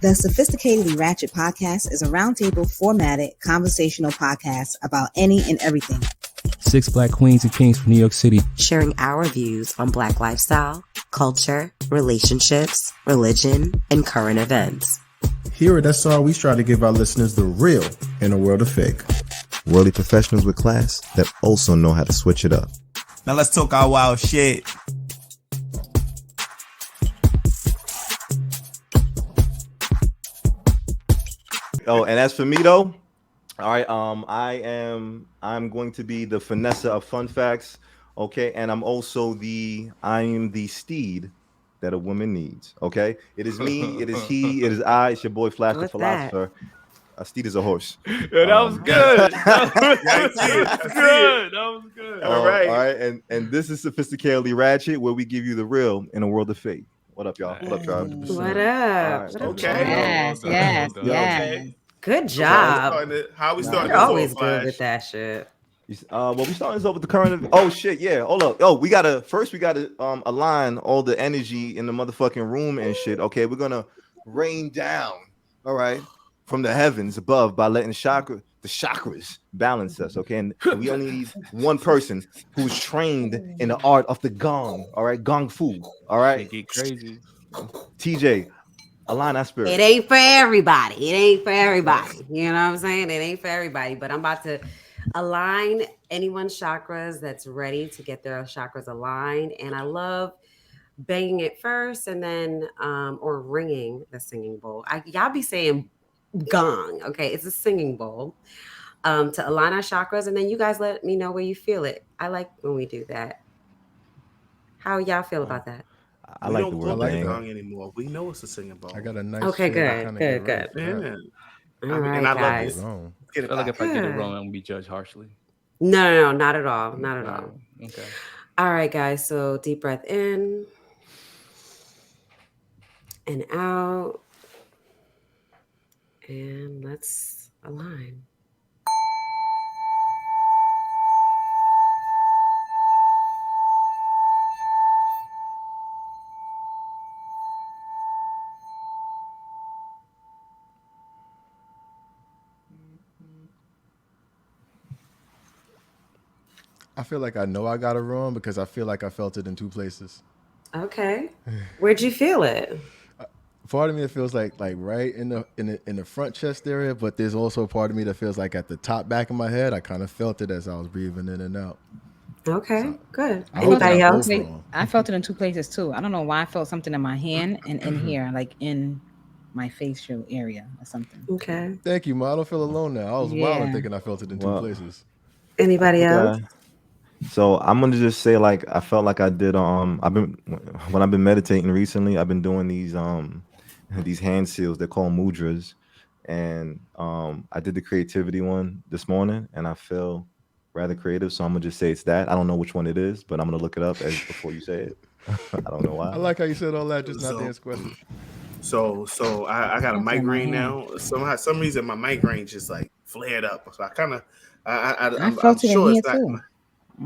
The Sophisticatedly Ratchet podcast is a roundtable formatted conversational podcast about any and everything. 6 Black queens and kings from New York City, sharing our views on Black lifestyle, culture, relationships, religion, and current events. Here at SR, we try to give our listeners the real in a world of fake. Worldly professionals with class that also know how to switch it up. Now let's talk our wild shit. Oh, and as for me though, all right, I'm going to be the Finessa of fun facts, okay, and I'm the steed that a woman needs, okay. It is me, it is he, it is I. It's your boy Flash the Philosopher. A steed is a horse. Yeah, that was good. That was good. All right, and this is Sophisticatedly Ratchet, where we give you the real in a world of fake. What up, y'all? What up, y'all? What up? Right. Okay. Yes. Okay. Good job. How we starting? You're always good with that shit. Well, we starting this off with the current. Oh shit, yeah. Hold up. Oh, we gotta align all the energy in the motherfucking room and shit. Okay, we're gonna rain down. All right, from the heavens above by letting the chakras balance us. Okay, and we only need one person who's trained in the art of the gong. All right, gong fu. All right, get crazy. TJ. Align that spirit. It ain't for everybody. You know what I'm saying? It ain't for everybody. But I'm about to align anyone's chakras that's ready to get their chakras aligned. And I love banging it first and then or ringing the singing bowl. Y'all be saying gong. Okay, it's a singing bowl to align our chakras. And then you guys let me know where you feel it. I like when we do that. How y'all feel about that? I like the word gong anymore. We know it's a singing bowl. I got a nice. Okay, good. Yeah. All right, and I guys. love it. I feel like if I get it wrong, I'm gonna be judged harshly. No, not at all. Not at all. Okay. All right, guys. So deep breath in and out. And let's align. I feel like I know I got it wrong because I feel like I felt it in two places. Okay. Where'd you feel it? Part of me, it feels like right in the front chest area, but there's also a part of me that feels like at the top back of my head. I kind of felt it as I was breathing in and out. Okay, so, good. Anybody else? I felt it in two places too. I don't know why I felt something in my hand and in here, like in my facial area or something. Okay. Thank you, Ma. I don't feel alone now. I was wild thinking I felt it in two places. Anybody else? So I'm gonna just say, like, I felt like I did. When I've been meditating recently, I've been doing these hand seals. They're called mudras, and I did the creativity one this morning, and I feel rather creative. So I'm gonna just say it's that. I don't know which one it is, but I'm gonna look it up before you say it. I don't know why. I like how you said all that, just not to answer questions. So I got a migraine now. Some reason my migraine just like flared up. So I kind of I'm sure it's not. Too.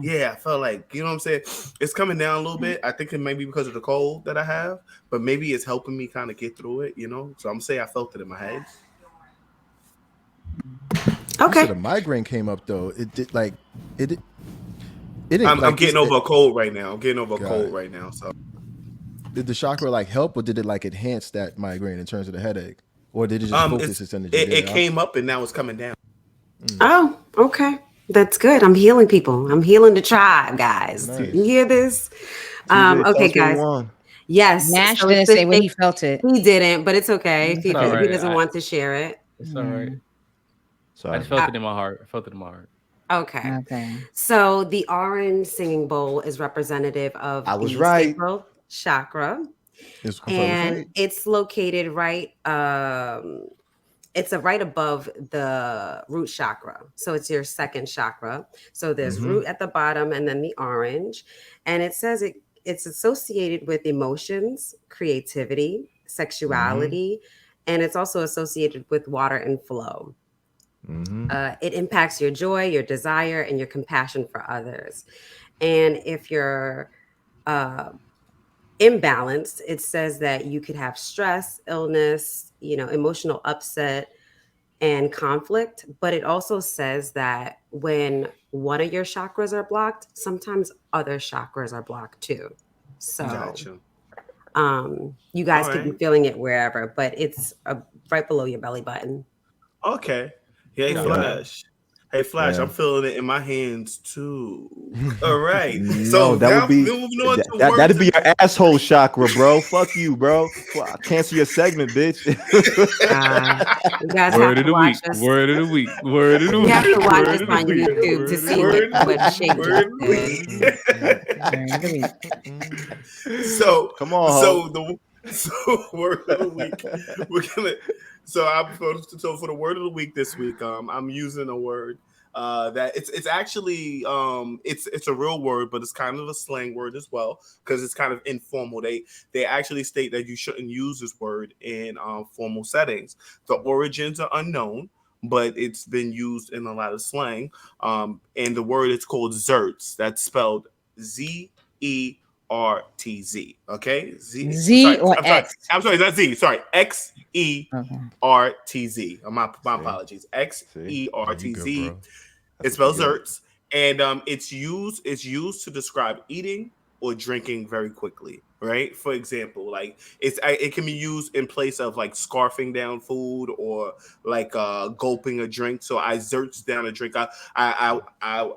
Yeah, I felt like, you know what I'm saying? It's coming down a little bit. I think it may be because of the cold that I have, but maybe it's helping me kind of get through it, you know? So I'm going to say I felt it in my head. Okay. The migraine came up, though. It did, like, it I'm getting over a cold right now. So did the chakra, like, help, or did it, like, enhance that migraine in terms of the headache? Or did it just focus its energy? It came up and now it's coming down. Oh, okay. That's good. I'm healing people. I'm healing the tribe, guys. Nice. You hear this? Okay, guys. Yes. Nash didn't say when he felt it. He didn't, but it's okay. He doesn't want to share it. It's all right. Sorry. I just felt it in my heart. Okay. So the orange singing bowl is representative of the sacral chakra. It's located right it's right above the root chakra. So it's your second chakra. So there's root at the bottom and then the orange. And it says it's associated with emotions, creativity, sexuality, and it's also associated with water and flow. It impacts your joy, your desire, and your compassion for others. And if you're imbalanced, it says that you could have stress, illness, emotional upset, and conflict. But it also says that when one of your chakras are blocked, sometimes other chakras are blocked too. So you guys could be feeling it wherever, but it's right below your belly button. Okay. Hey, Flash. Hey, Flash, I'm feeling it in my hands too. All right. So that would be that'd be your asshole chakra, bro. Fuck you, bro. Cancel your segment, bitch. You guys Word have of to the week. watch us. Word of the week. Word of the You week. have to watch Word us on YouTube to see what Shake did. So come on. So word of the week. We're gonna. So for the word of the week this week, I'm using a word that it's actually it's a real word, but it's kind of a slang word as well because it's kind of informal. They actually state that you shouldn't use this word in formal settings. The origins are unknown, but it's been used in a lot of slang. And the word is called Xertz. That's spelled ZERTZ. Okay, X. I'm sorry, that's Z. Sorry, XERTZ. My apologies. XERTZ. It spells Xertz, and it's used to describe eating or drinking very quickly. Right. For example, like it can be used in place of like scarfing down food or like gulping a drink. So I Xertz down a drink. I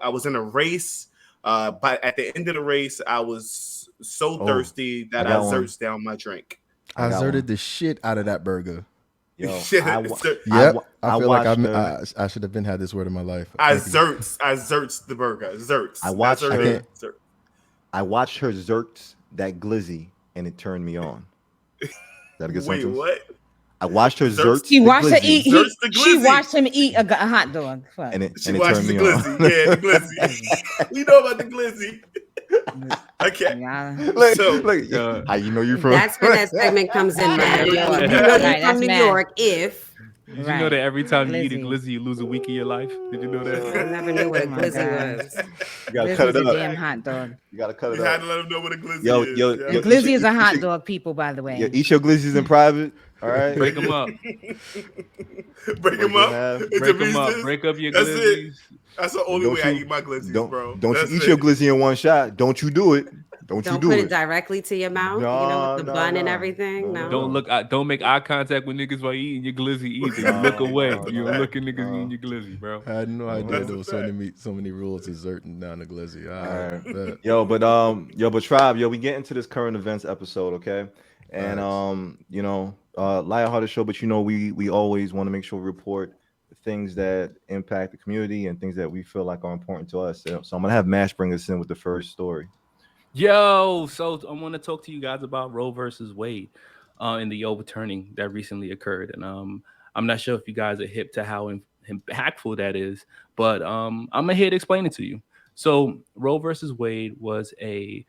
was in a race. But at the end of the race, I was so thirsty that I Xertz down my drink. I Xerted the shit out of that burger. Yo, I feel like I should have had this word in my life. I Xertz the burger. Xertz. I watched her Xertz that glizzy, and it turned me on. Is that a good sentence? Wait, what? I watched her Xertz. She watched her eat. She watched him eat a hot dog. And it turned me on. Yeah, the glizzy. We know about the glizzy. Okay. Look, how you know you're from? That's where that segment comes in. Man. You know you're from New York if. Did you know that every time you eat a glizzy, you lose a week of your life? Did you know that? I never knew what a glizzy was. You gotta cut it up. A damn hot dog. You gotta cut it up. You had to let them know what a glizzy is. A glizzy is a hot dog, people, by the way. Yeah, eat your glizzies in private. All right. Break them up. Break them up. Break them up. Break up your glizzies. That's the only way I eat my glizzies, bro. Don't you eat your glizzy in one shot. Don't you do it. Don't you do put it it directly to your mouth, with the bun and everything. No. Don't make eye contact with niggas while you eating your glizzy either. You look away. You don't look at niggas eating your glizzy, bro. I had no idea there was so many rules to Xerting down the glizzy. All right. But Tribe, we get into this current events episode, okay? And lighthearted show, but we always want to make sure we report things that impact the community and things that we feel like are important to us. So I'm gonna have Mash bring us in with the first story. So I want to talk to you guys about Roe versus Wade and the overturning that recently occurred. And I'm not sure if you guys are hip to how impactful that is, but I'm here to explain it to you. So Roe versus Wade was a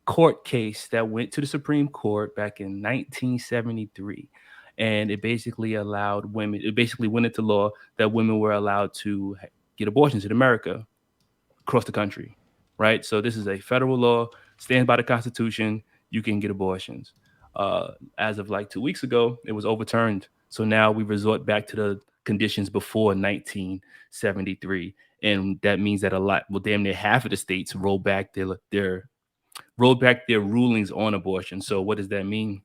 court case that went to the Supreme Court back in 1973. And it basically allowed women, it basically went into law that women were allowed to get abortions in America across the country, right? So this is a federal law, stands by the Constitution, you can get abortions. As of like 2 weeks ago, it was overturned. So now we resort back to the conditions before 1973. And that means that damn near half of the states rolled back their rulings on abortion. So what does that mean?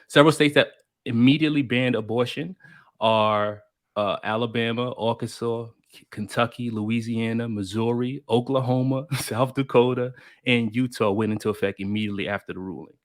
Several states that immediately banned abortion are Alabama, Arkansas, Kentucky, Louisiana, Missouri, Oklahoma, South Dakota, and Utah went into effect immediately after the ruling.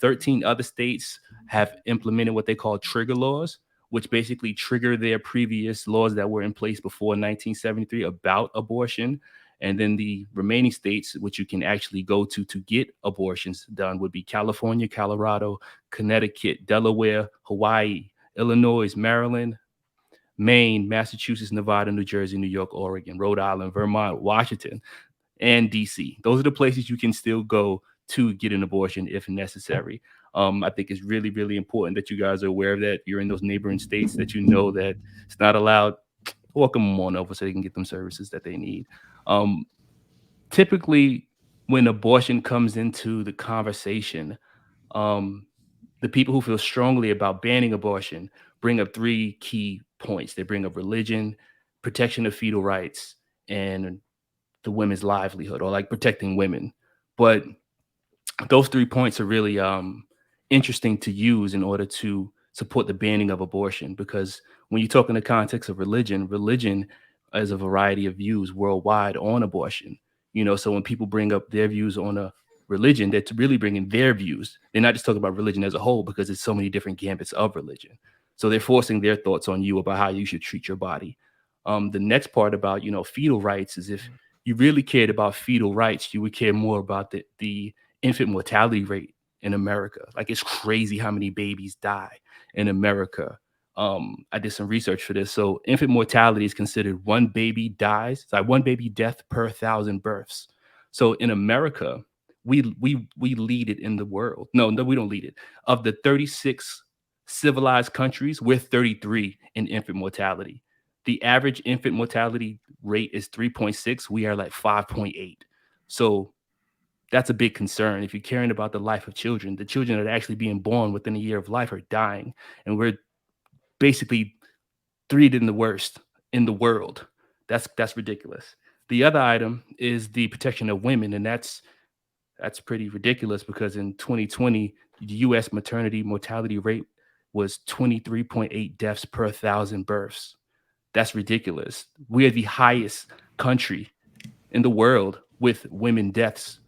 13 other states have implemented what they call trigger laws, which basically trigger their previous laws that were in place before 1973 about abortion. And then the remaining states, which you can actually go to get abortions done, would be California, Colorado, Connecticut, Delaware, Hawaii, Illinois, Maryland, Maine, Massachusetts, Nevada, New Jersey, New York, Oregon, Rhode Island, Vermont, Washington, and DC. Those are the places you can still go to get an abortion if necessary. I think it's really, really important that you guys are aware of that. If you're in those neighboring states that you know that it's not allowed, welcome them on over so they can get them services that they need. Typically, when abortion comes into the conversation, the people who feel strongly about banning abortion bring up three key points. They bring up religion, protection of fetal rights, and the women's livelihood, or like protecting women. But those 3 points are really interesting to use in order to support the banning of abortion, because when you talk in the context of religion has a variety of views worldwide on abortion. So when people bring up their views on a religion, they're really bringing their views. They're not just talking about religion as a whole, because there's so many different gambits of religion. So they're forcing their thoughts on you about how you should treat your body. The next part about, fetal rights is, if you really cared about fetal rights, you would care more about the infant mortality rate in America. Like, it's crazy how many babies die in America. I did some research for this. So infant mortality is considered one baby death per 1,000 births. So in America, we lead it in the world. No, we don't lead it. Of the 36 civilized countries, we're 33 in infant mortality. The average infant mortality rate is 3.6. We are like 5.8. So that's a big concern. If you're caring about the life of children, the children that are actually being born within a year of life are dying. And we're basically third in the worst in the world. That's ridiculous. The other item is the protection of women. And that's pretty ridiculous, because in 2020, the U.S. maternity mortality rate was 23.8 deaths per 1,000 births. That's ridiculous. We are the highest country in the world with women deaths,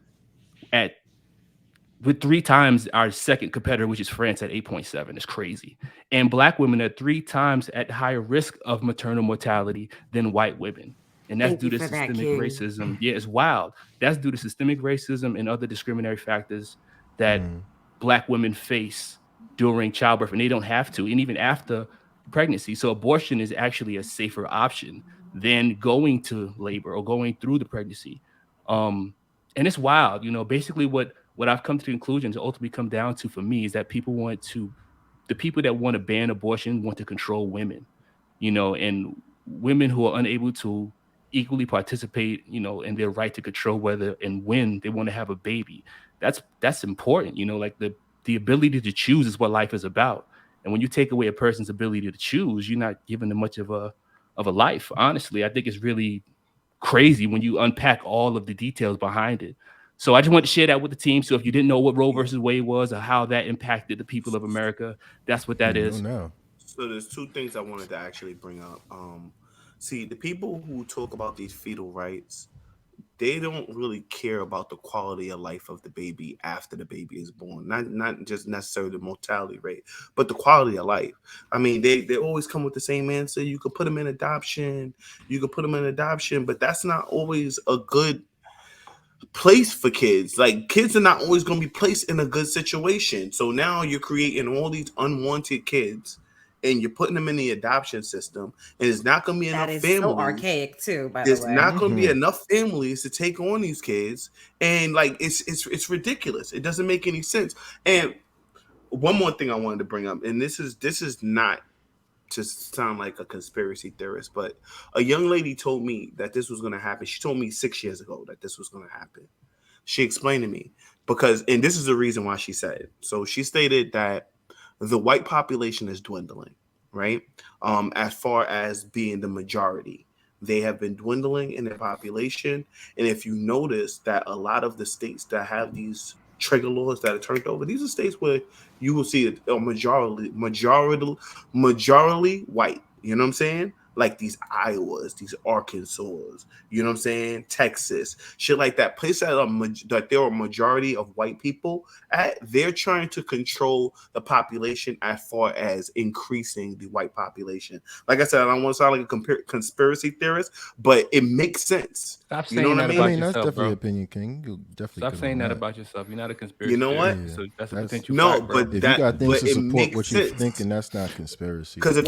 with 3 times our second competitor, which is France, at 8.7. It's crazy. And Black women are 3 times at higher risk of maternal mortality than white women. And that's due to systemic racism. Yeah, it's wild. That's due to systemic racism and other discriminatory factors that Black women face during childbirth, and they don't have to, and even after pregnancy. So abortion is actually a safer option than going to labor or going through the pregnancy. And it's wild. Basically what I've come to the conclusion to ultimately come down to for me is that the people that want to ban abortion want to control women, and women who are unable to equally participate, in their right to control whether and when they want to have a baby. That's important. Like the ability to choose is what life is about. And when you take away a person's ability to choose, you're not giving them much of a life. Honestly, I think it's really crazy when you unpack all of the details behind it. So I just want to share that with the team. So if you didn't know what Roe versus Wade was or how that impacted the people of America, that's what that is. So there's 2 things I wanted to actually bring up. See, the people who talk about these fetal rights, they don't really care about the quality of life of the baby after the baby is born. Not just necessarily the mortality rate, but the quality of life. I mean, they always come with the same answer. You could put them in adoption. But that's not always a good place for kids. Like, kids are not always going to be placed in a good situation. So now you're creating all these unwanted kids, and you're putting them in the adoption system, and it's not going to be enough families. That is so archaic too, by the way. There's not going to be enough families to take on these kids, and like it's ridiculous. It doesn't make any sense. And one more thing I wanted to bring up, and this is not to sound like a conspiracy theorist, but a young lady told me that this was going to happen. She told me 6 years ago that this was going to happen. She explained to me and this is the reason why she said it. So she stated that the white population is dwindling, right? As far as being the majority, they have been dwindling in their population. And if you notice that a lot of the states that have these trigger laws that are turned over, these are states where you will see a majority white. You know what I'm saying? Like these Iowas, these Arkansas, you know what I'm saying? Texas, shit like that. Place that there are a majority of white people at, they're trying to control the population as far as increasing the white population. Like I said, I don't want to sound like a conspiracy theorist, but it makes sense. Stop saying that about yourself, that's definitely bro. Opinion, King. You definitely stop saying that about yourself. You're not a conspiracy. You know what? So that's a potential no, fact, bro. but if that, you got things to support what you're sense. thinking, that's not conspiracy. Because if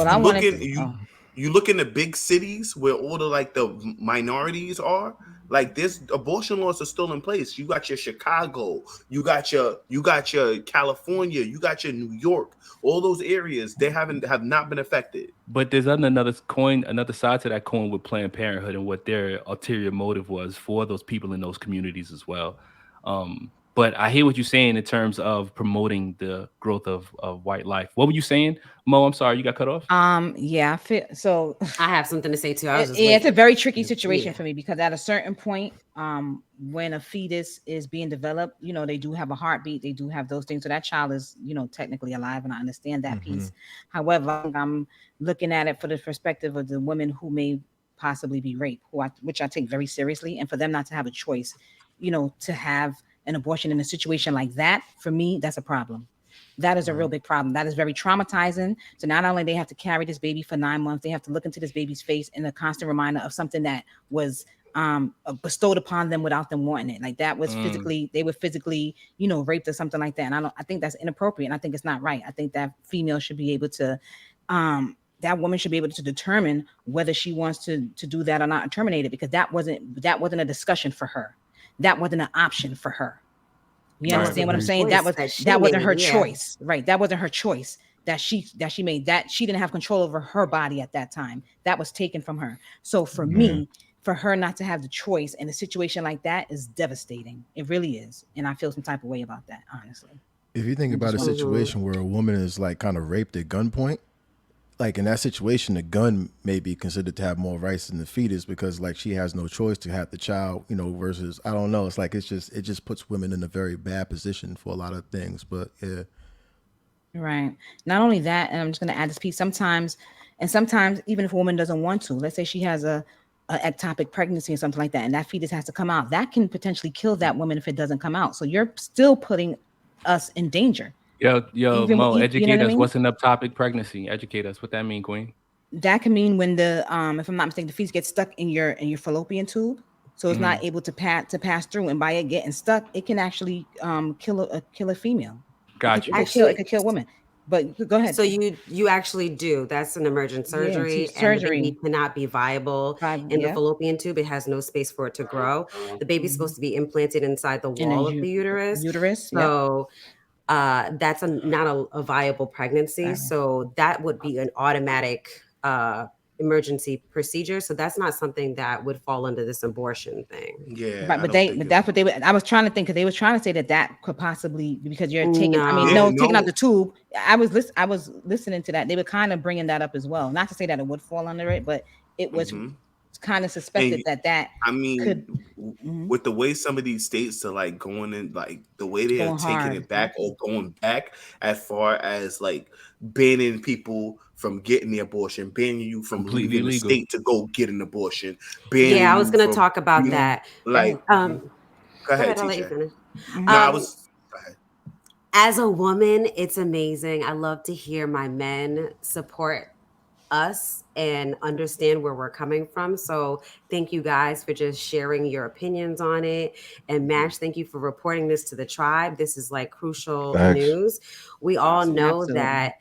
you look in the big cities where all the minorities are, like this, abortion laws are still in place. You got your Chicago, you got your California, you got your New York. All those areas, they have not been affected. But there's another side to that coin with Planned Parenthood and what their ulterior motive was for those people in those communities as well. But I hear what you're saying in terms of promoting the growth of white life. What were you saying, Mo? I'm sorry, you got cut off. Yeah, I feel so. I have something to say too. It's a very tricky situation for me because at a certain point, when a fetus is being developed, they do have a heartbeat, they do have those things. So that child is, technically alive, and I understand that piece. However, I'm looking at it for the perspective of the women who may possibly be raped, which I take very seriously, and for them not to have a choice, to have an abortion in a situation like that, for me, that's a problem. That is a real big problem. That is very traumatizing. So not only they have to carry this baby for 9 months, they have to look into this baby's face in a constant reminder of something that was bestowed upon them without them wanting it. Like that was they were physically, raped or something like that. And I think that's inappropriate. And I think it's not right. I think that female should be able to, that woman should be able to determine whether she wants to do that or not and terminate it, because that wasn't a discussion for her. That wasn't an option for her. You understand what I'm saying? That wasn't her choice, right? That wasn't her choice that she made. That she didn't have control over her body at that time. That was taken from her. So for me, for her not to have the choice in a situation like that is devastating. It really is, and I feel some type of way about that, honestly. If you think about a situation where a woman is like kind of raped at gunpoint, like in that situation, the gun may be considered to have more rights than the fetus because like she has no choice to have the child, versus, I don't know. It's like, it just puts women in a very bad position for a lot of things, but yeah. Right. Not only that, and I'm just going to add this piece, sometimes even if a woman doesn't want to, let's say she has a ectopic pregnancy or something like that, and that fetus has to come out, that can potentially kill that woman if it doesn't come out. So you're still putting us in danger. Yo, Mo, educate us. What's an ectopic pregnancy? Educate us. What that mean, Queen? That can mean when the if I'm not mistaken, the fetus gets stuck in your fallopian tube, so it's not able to pass through, and by it getting stuck, it can actually kill a female. Gotcha. It could kill women. But go ahead. So you actually do. That's an emergent surgery. And the baby cannot be viable in the fallopian tube. It has no space for it to grow. The baby's supposed to be implanted inside the wall of the uterus. So. That's not a viable pregnancy. So that would be an automatic emergency procedure. So that's not something that would fall under this abortion thing. Yeah. Right, but that's what they I was trying to think, because they was trying to say that could possibly, because you're taking, taking out the tube. I was listening to that. They were kind of bringing that up as well. Not to say that it would fall under it, but it was kind of suspected that could, with the way some of these states are like going in, like the way they are taking it back or going back as far as like banning people from getting the abortion, banning you from leaving the state to go get an abortion. I was going to talk about that. Like, go ahead, I'll let you finish. Go ahead. As a woman, it's amazing. I love to hear my men support us and understand where we're coming from. So thank you guys for just sharing your opinions on it. And Mash, thank you for reporting this to the tribe. This is like crucial news. We all know that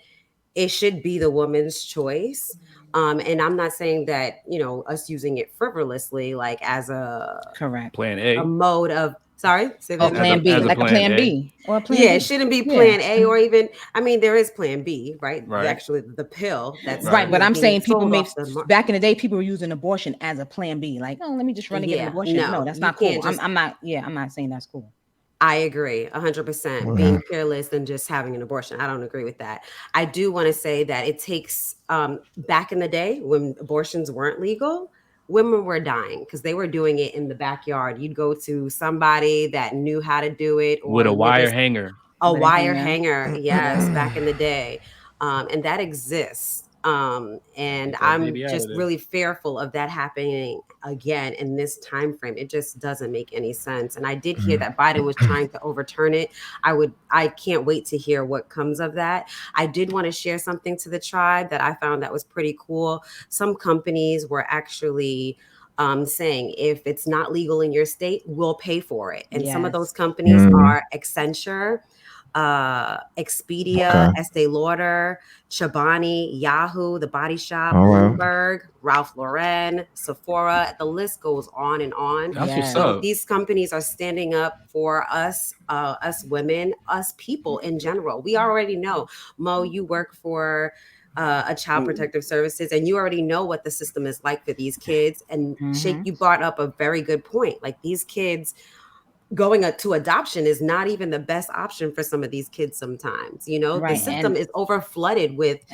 it should be the woman's choice. And I'm not saying that, us using it frivolously, like as a plan A, a mode of, sorry? Plan B, like a plan B. Or a plan B. It shouldn't be plan A, or even, there is plan B, right? Actually, the pill. That's right. But I'm saying people back in the day, people were using abortion as a plan B. Like, oh, let me just run and get an abortion. No, that's not cool. I'm not saying that's cool. I agree 100%. Being careless and just having an abortion. I don't agree with that. I do want to say that it takes, back in the day when abortions weren't legal, women were dying because they were doing it in the backyard. You'd go to somebody that knew how to do it. Or with a wire hanger. A wire hanger, yes, back in the day. And that exists. And I'm just really fearful of that happening again in this time frame. It just doesn't make any sense. And I did hear that Biden was trying to overturn it. I can't wait to hear what comes of that. I did want to share something to the tribe that I found that was pretty cool. Some companies were actually saying if it's not legal in your state, we'll pay for it. And some of those companies are Accenture, Expedia, Estee Lauder, Chobani, Yahoo, The Body Shop, Bloomberg, Ralph Lauren, Sephora. The list goes on and on. So these companies are standing up for us, us women, us people in general. We already know, Mo, you work for a Child Protective Services, and you already know what the system is like for these kids. And Sheikh, you brought up a very good point. Like these kids, going to adoption is not even the best option for some of these kids sometimes. You know, the system is over flooded with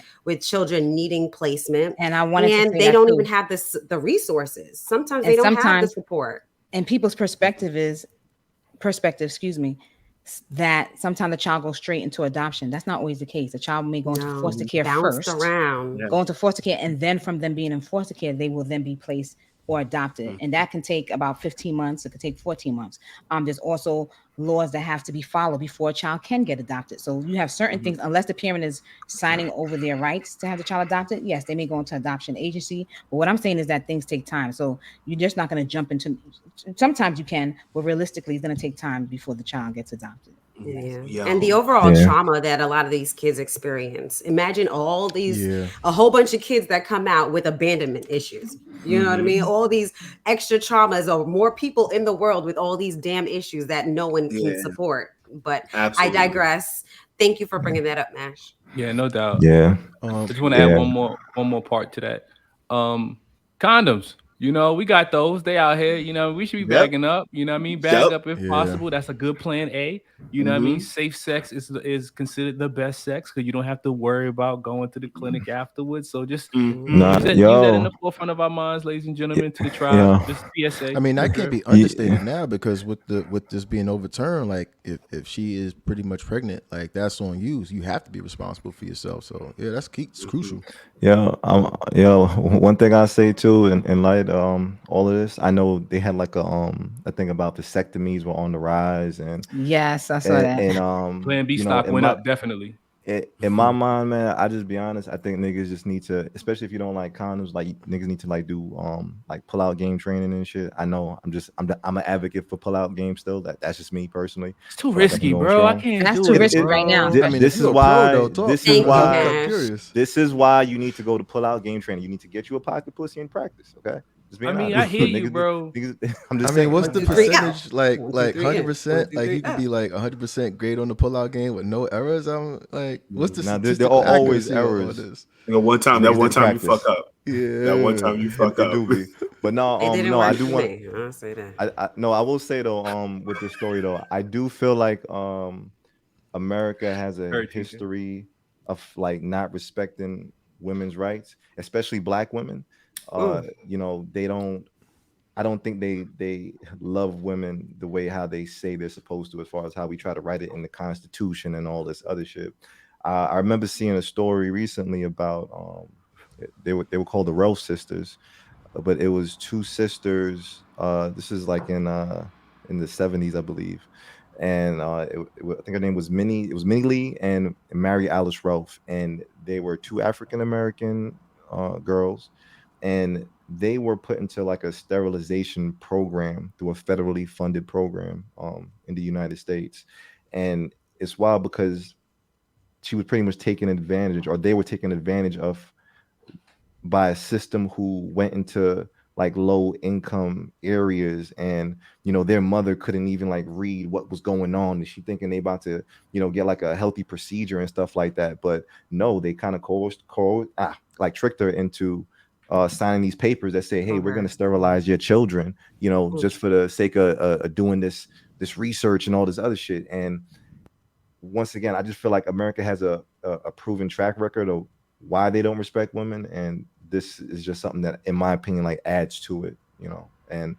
children needing placement, and I wanted to say they don't even have the resources. Sometimes they don't have the support. And people's perspective, excuse me, that sometimes the child goes straight into adoption. That's not always the case. The child may go into foster care first, go into foster care, and then from them being in foster care, they will then be placed or adopted. And that can take about 15 months. It could take 14 months. There's also laws that have to be followed before a child can get adopted. So you have certain things, unless the parent is signing over their rights to have the child adopted, yes, they may go into adoption agency. But what I'm saying is that things take time. So you're just not going to jump into, sometimes you can, but realistically, it's going to take time before the child gets adopted. Yeah. And the overall trauma that a lot of these kids experience. Imagine all these, a whole bunch of kids that come out with abandonment issues. You know what I mean? All these extra traumas, or more people in the world with all these damn issues that no one can support. But I digress. Thank you for bringing that up, Mash. Yeah, no doubt. Yeah. I just want to add one more part to that. Condoms. You know, we got those. They out here. You know, we should be bagging up. You know what I mean? Bag up if possible. That's a good plan A. You know what I mean? Safe sex is considered the best sex because you don't have to worry about going to the clinic afterwards. So just use that in the forefront of our minds, ladies and gentlemen, to the tribe. Just PSA. I mean, that can't be understated now because with this being overturned, like if she is pretty much pregnant, like that's on you. You have to be responsible for yourself. So yeah, that's key. It's crucial. Yeah. One thing I say too, in light all of this, I know they had like a thing about vasectomies were on the rise, and yes, I saw that. And Plan B stock went up definitely. In my mind, man, I just be honest. I think niggas just need to, especially if you don't like condoms, like niggas need to like do like pull out game training and shit. I know I'm an advocate for pull out game still. That's just me personally. It's too risky, bro. I can't. That's too risky right now. This is why you need to go to pull out game training. You need to get you a pocket pussy and practice. Okay. I mean, I hear you, bro. I'm just saying, what's the percentage? Like 100%? Like you could be like 100% great on the pullout game with no errors. I'm like, what's the? Now there are always errors. You know, one time you fuck up. Yeah, that one time you fuck up. But no, I do want. I'll say that. I will say though, with this story though, I do feel like America has a history of like not respecting women's rights, especially Black women. You know, I don't think they love women the way how they say they're supposed to, as far as how we try to write it in the Constitution and all this other shit. I remember seeing a story recently about they were called the Rose sisters, but it was two sisters. This is like in the 70s, I believe, and I think her name was Minnie. It was Minnie Lee and Mary Alice Rolfe, and they were two African American girls. And they were put into like a sterilization program through a federally funded program in the United States. And it's wild because she was pretty much taken advantage, or they were taken advantage of by a system who went into like low income areas, and you know their mother couldn't even like read what was going on, and she thinking they about to get like a healthy procedure and stuff like that. But no, they kind of tricked her into signing these papers that say, hey, we're going to sterilize your children, just for the sake of doing this research and all this other shit. And once again, I just feel like America has a proven track record of why they don't respect women. And this is just something that, in my opinion, like adds to it, and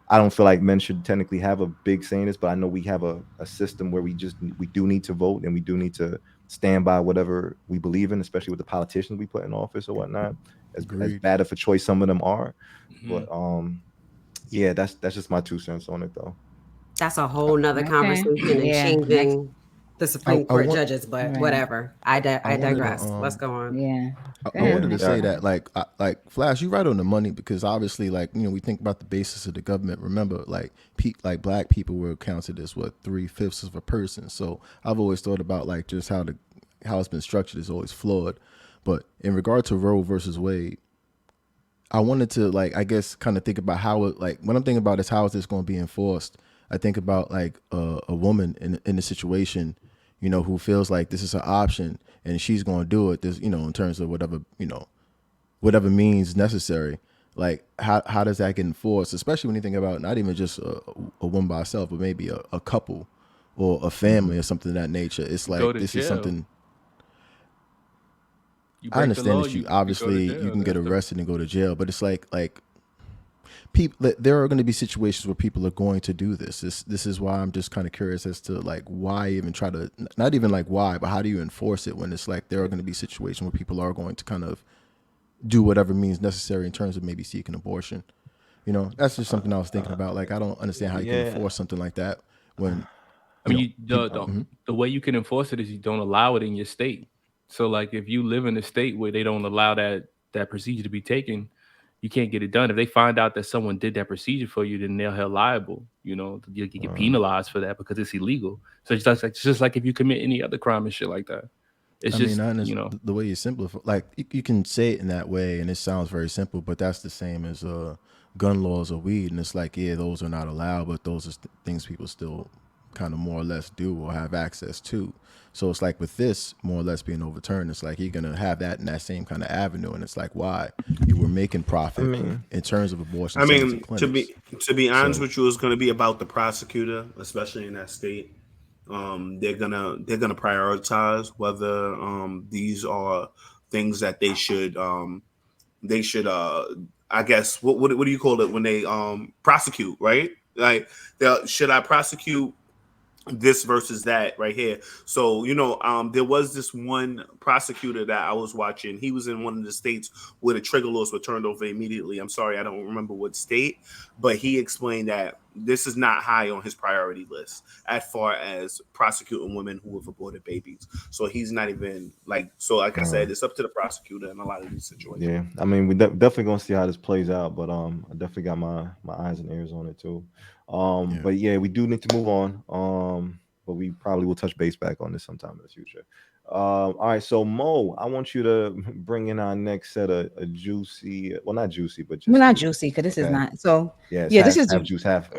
I don't feel like men should technically have a big say in this, but I know we have a system where we do need to vote, and we do need to stand by whatever we believe in, especially with the politicians we put in office or whatnot. As bad of a choice some of them are, but yeah, that's just my 2 cents on it, though. That's a whole nother conversation and changing the Supreme Court judges, but whatever. I digress. Let's go on. Yeah, I wanted to say that, like Flash, you right on the money, because obviously, like we think about the basis of the government. Remember, like Black people were counted as 3/5 of a person. So I've always thought about like just how it's been structured is always flawed. But in regard to Roe versus Wade, I wanted to I guess kind of think about how it, when I'm thinking about is how is this going to be enforced. I think about like a woman in a situation, who feels like this is her option and she's going to do it. This, in terms of whatever means necessary. Like how does that get enforced? Especially when you think about not even just a woman by herself, but maybe a couple or a family or something of that nature. It's like this is something. I understand that you obviously you can get arrested and go to jail, but it's like people. There are going to be situations where people are going to do this. This is why I'm just kind of curious as to like why even try to not even like why, but how do you enforce it when it's like there are going to be situations where people are going to kind of do whatever means necessary in terms of maybe seeking abortion. You know, that's just something I was thinking about. Like I don't understand how you can enforce something like that when. The way you can enforce it is you don't allow it in your state. So like if you live in a state where they don't allow that procedure to be taken, you can't get it done. If they find out that someone did that procedure for you, then they're held liable. You know, you get penalized for that because it's illegal. So it's just like if you commit any other crime and shit like that. It's the way you simplify, like you can say it in that way, and it sounds very simple, but that's the same as gun laws or weed, and it's like those are not allowed, but those are things people still kind of more or less do or have access to. So it's like with this more or less being overturned, it's like you're gonna have that in that same kind of avenue, and it's like why you were making profit in terms of abortion. I mean, to be honest with you, it's gonna be about the prosecutor, especially in that state. They're gonna prioritize whether these are things that they should I guess what do you call it when they prosecute, right? Like should I prosecute this versus that right here? So there was this one prosecutor that I was watching. He was in one of the states where the trigger laws were turned over immediately. I'm sorry, I don't remember what state, but he explained that this is not high on his priority list as far as prosecuting women who have aborted babies. So he's not even like I said, it's up to the prosecutor in a lot of these situations. Yeah, I mean, we definitely gonna see how this plays out, but I definitely got my eyes and ears on it too. But yeah, we do need to move on. But we probably will touch base back on this sometime in the future. All right, so Mo, I want you to bring in our next set of juicy, well, not juicy, but just not juicy because this is not. So this is half juice, half.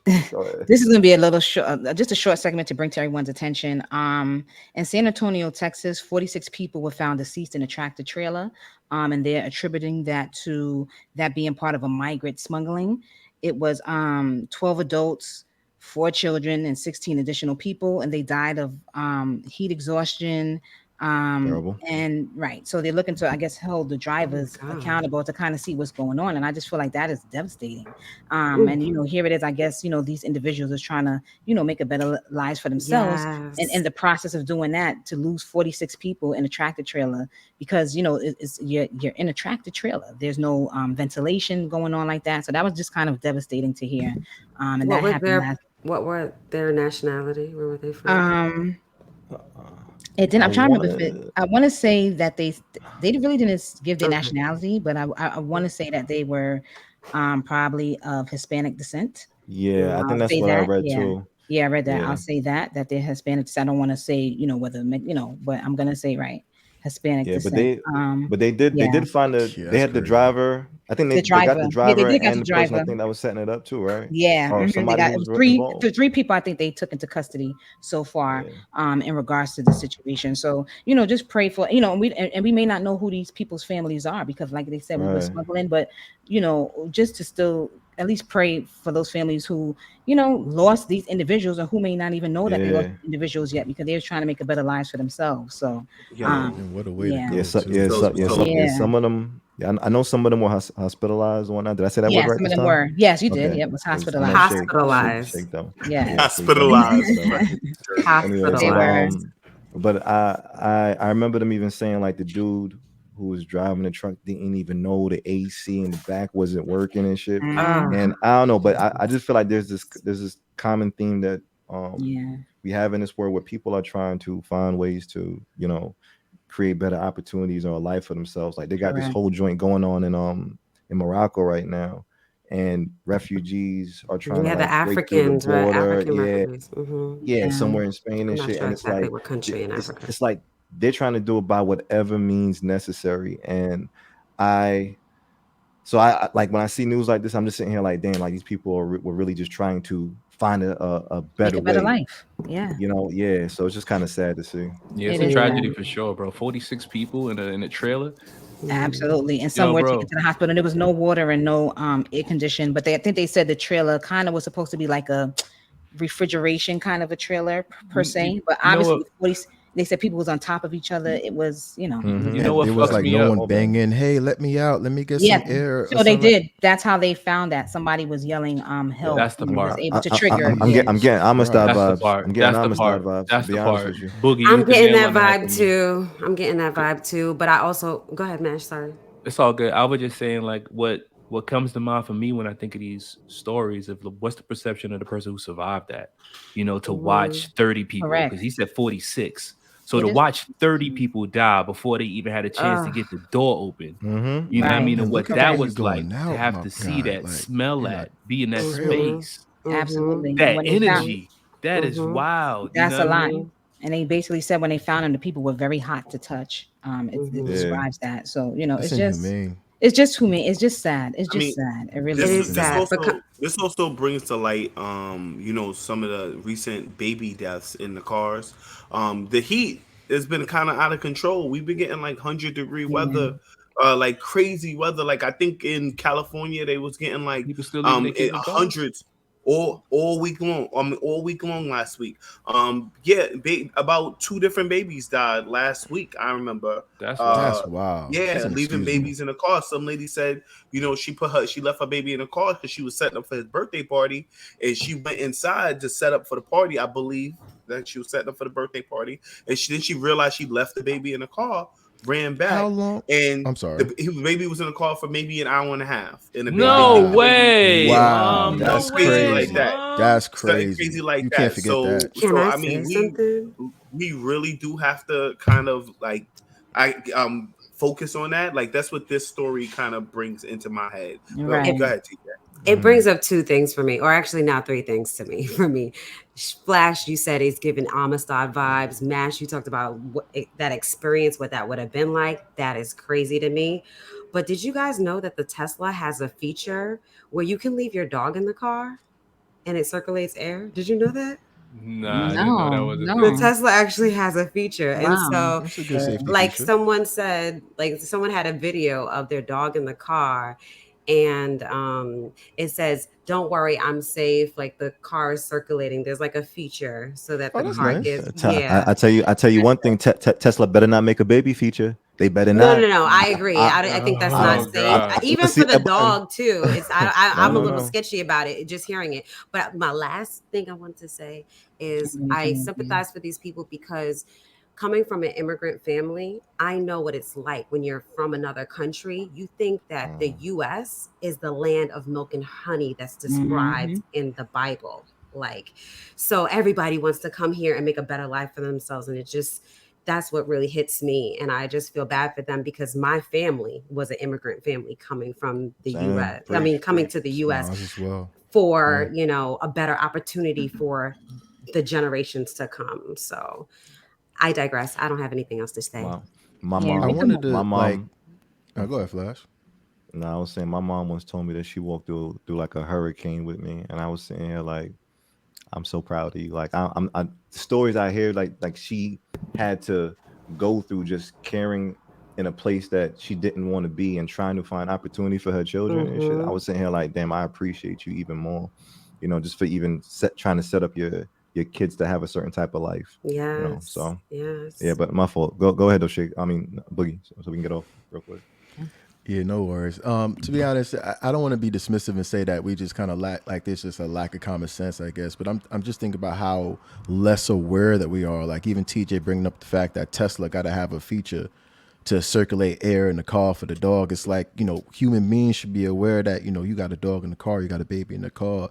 This is going to be a little short, just a short segment to bring to everyone's attention. In San Antonio, Texas, 46 people were found deceased in a tractor trailer, and they're attributing that to that being part of a migrant smuggling. It was 12 adults, 4 children, and 16 additional people, and they died of heat exhaustion. And right, so they're looking to, I guess, hold the drivers accountable to kind of see what's going on, and I just feel like that is devastating. And here it is, I guess, these individuals are trying to make a better lives for themselves, and in the process of doing that, to lose 46 people in a tractor trailer because it's you're in a tractor trailer, there's no ventilation going on like that. So that was just kind of devastating to hear. And that happened what were their nationality? Where were they from? It didn't. I'm trying to remember. I want to say that they really didn't give their nationality, but I want to say that they were probably of Hispanic descent. Yeah, I think that's what I read too. Yeah, I read that. I'll say that they're Hispanic descent. I don't want to say whether but I'm gonna say Hispanic descent. But they did find they had the driver. I think they got the driver and the person I think that was setting it up too, right? Yeah, or somebody they got three people I think they took into custody so far in regards to the situation. So just pray for and we may not know who these people's families are because like they said we were smuggling, but just to still at least pray for those families who lost these individuals and who may not even know that they lost individuals yet because they're trying to make a better lives for themselves. So and what a way to go. Some of them. Yeah, I know some of them were hospitalized and whatnot. Did I say that word right? Some of them were. Yes, you did. Yeah, it was hospitalized. Hospitalized. Yeah. Hospitalized. But I remember them even saying like the dude who was driving the truck didn't even know the AC in the back wasn't working and shit. And I don't know, but I just feel like there's this common theme that we have in this world where people are trying to find ways to create better opportunities or a life for themselves. Like they got this whole joint going on in Morocco right now, and refugees are trying to the Africans, right? African somewhere in Spain and shit. And it's like what country in Africa. It's like they're trying to do it by whatever means necessary. And I like when I see news like this, I'm just sitting here like, damn, like these people were really just trying to find a better life. Yeah. So it's just kind of sad to see. Yeah, it's a tragedy for sure, bro. 46 people in a trailer. Absolutely. And somewhere taken to the hospital. And there was no water and no air condition. But I think they said the trailer kind of was supposed to be like a refrigeration kind of a trailer per se. But obviously, they said people was on top of each other. It was, You know what? It was like no one banging. Hey, let me out. Let me get some air. So they did. That's how they found that somebody was yelling, help. That's the part. Was able to trigger. I'm getting Amistad vibes. I'm getting Amistad vibes. That's the part. Boogie, I'm getting that vibe too. But I also go ahead, Mash. Sorry. It's all good. I was just saying, like, what comes to mind for me when I think of these stories of what's the perception of the person who survived that, to watch 30 people, because he said 46. So to watch 30 people die before they even had a chance to get the door open, you know what I mean? And what that was like to have to see that, smell that, be in that space. Absolutely. That energy, that is wild. That's a lot. And they basically said when they found him, the people were very hot to touch. It describes that. So, it's just humane. It's just humane. It's just sad. It's just sad. It really is sad. This also brings to light, some of the recent baby deaths in the cars. The heat has been kind of out of control. We've been getting like 100-degree weather, like crazy weather. Like I think in California they was getting like hundreds all week long. All week long last week. About 2 different babies died last week. I remember. That's wow. Yeah, leaving babies in the car. Some lady said, she left her baby in the car because she was setting up for his birthday party, and she went inside to set up for the party. I believe that she was setting up for the birthday party, and then she realized she left the baby in the car. Ran back. How long? And I'm sorry. The baby was in the car for maybe an hour and a half. No way! Wow, that's crazy. Like that. That's crazy. Crazy like you that. Can't forget that. Can I say something? We really do have to kind of like, focus on that. Like that's what this story kind of brings into my head. Right. Go ahead, TJ. It brings up 2 things for me, or actually now 3 things for me. Flash, you said he's giving Amistad vibes. Mash, you talked about that experience, what that would have been like. That is crazy to me. But did you guys know that the Tesla has a feature where you can leave your dog in the car and it circulates air? Did you know that? No, I didn't know that was a thing. The Tesla actually has a feature. Wow. And so like feature. Someone said, like someone had a video of their dog in the car, and it says, "Don't worry, I'm safe." Like the car is circulating. There's like a feature so that the car gives. I tell you one thing. Tesla better not make a baby feature. They better not. No. I agree. I think that's not safe. Even for the dog too. I'm a little sketchy about it. Just hearing it. But my last thing I want to say is I sympathize for these people because coming from an immigrant family, I know what it's like when you're from another country. You think that the U.S. is the land of milk and honey that's described in the Bible. Like, so everybody wants to come here and make a better life for themselves. And that's what really hits me. And I just feel bad for them because my family was an immigrant family coming from the U.S. Coming to the U.S. for, a better opportunity for the generations to come. So I digress. I don't have anything else to say. Wow. My mom. Go ahead, Flash. No, I was saying my mom once told me that she walked through like a hurricane with me, and I was sitting here like, I'm so proud of you. Like the stories I hear, like she had to go through just caring in a place that she didn't want to be and trying to find opportunity for her children and shit. I was sitting here like, damn, I appreciate you even more. just for even trying to set up your kids to have a certain type of life. Yeah. Yeah, but my fault. Go ahead though, Boogie, so we can get off real quick. Yeah, no worries. To be honest, I don't want to be dismissive and say that we just kind of lack, like there's just a lack of common sense, I guess. But I'm just thinking about how less aware that we are. Like even TJ bringing up the fact that Tesla got to have a feature to circulate air in the car for the dog. It's like, human beings should be aware that, you got a dog in the car, you got a baby in the car,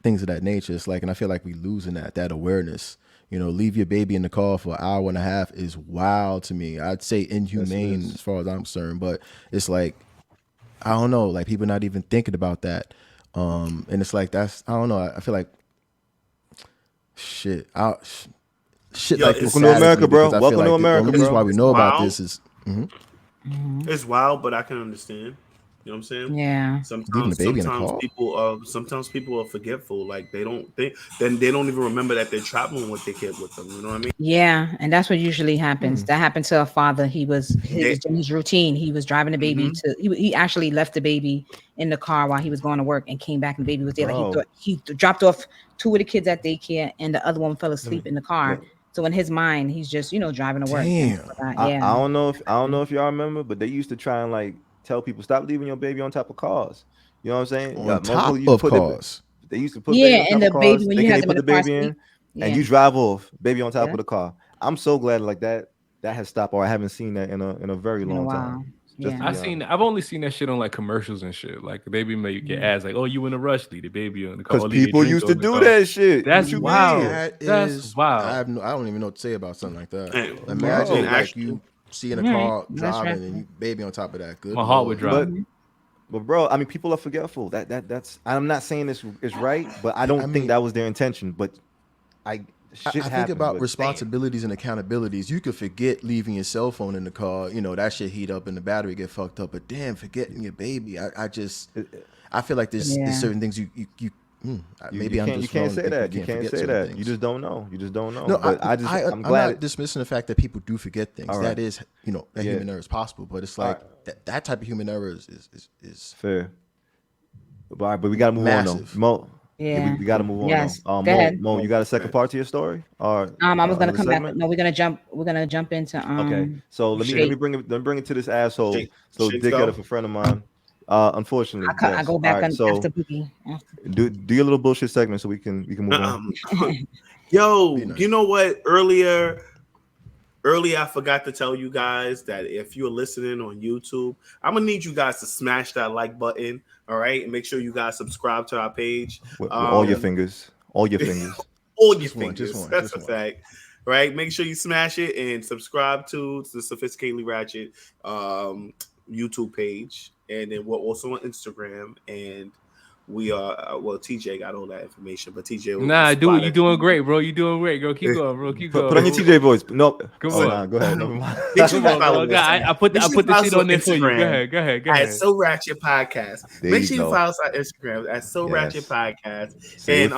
things of that nature. It's like, and I feel like we losing that awareness. Leave your baby in the car for an hour and a half is wild to me. I'd say inhumane as far as I'm concerned, but it's like, I don't know, like people not even thinking about that. And it's like, I don't know. I feel like shit. Like welcome to America, bro. Welcome to America, bro. The reason why we know about this is it's wild, but I can understand. You know what I'm saying? Yeah. Sometimes people are forgetful. Like they don't think, then they don't even remember that they're traveling with their kid with them. You know what I mean? Yeah, and that's what usually happens. That happened to a father. He was doing his routine. He was driving the baby to. He actually left the baby in the car while he was going to work and came back and the baby was there. Like he dropped off 2 of the kids at daycare and the other one fell asleep in the car. So in his mind, he's just driving to work. Damn. I don't know if y'all remember, but they used to try and like tell people stop leaving your baby on top of cars. You know what I'm saying? On top of cars. They used to put baby on top and of the baby cars. when you have them in the car seat. And you drive off, baby on top of the car. I'm so glad like that has stopped, or I haven't seen that in a very long time. I've only seen that shit on like commercials and shit. Like the baby may get asked like, "Oh, you in a rush? Leave the baby on the car." Because people used to do that shit. That's wild. That's wild. I don't even know what to say about something like that. Imagine like you see in a car driving and you baby on top of that. Good. My heart would drop. But bro, I mean, people are forgetful. That's. I'm not saying this is right, but I don't think that was their intention. But I think about responsibilities and accountabilities. You could forget leaving your cell phone in the car. That shit heat up and the battery get fucked up. But damn, forgetting your baby. I feel like there's certain things you maybe you can't say that. You can't say that. You just don't know. No, but I'm glad. Not dismissing the fact that people do forget things. Right. That is, that human error is possible. But it's like that type of human error is fair. But we gotta move massive. on. Mo, we gotta move on. Yes. Go ahead. Mo, you got a second part to your story? Or I was gonna come back. No, we're gonna jump into okay. So let me bring it to this asshole. So dickhead, a friend of mine. Unfortunately, I go back after Boogie. Do your little bullshit segment so we can move on. Yo, nice. You know what? Earlier, I forgot to tell you guys that if you're listening on YouTube, I'm gonna need you guys to smash that like button. All right, and make sure you guys subscribe to our page. With all your fingers. All your fingers. That's a fact. Right. Make sure you smash it and subscribe to the Sophisticatedly Ratchet YouTube page. And then we're also on Instagram, and we are TJ got all that information, but TJ you doing great, bro. You doing great, girl. Keep going, bro. Keep going. Put on your TJ voice. No, come on. Go ahead. Never mind. I put the shit on there for you. Go ahead. At So Ratchet Podcast. Make sure you follow us on Instagram at So Ratchet Podcast. And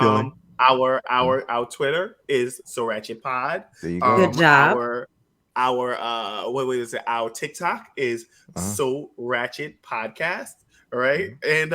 our Twitter is So Ratchet Pod. There you go. Good job. Our TikTok is So Ratchet Podcast. All right. And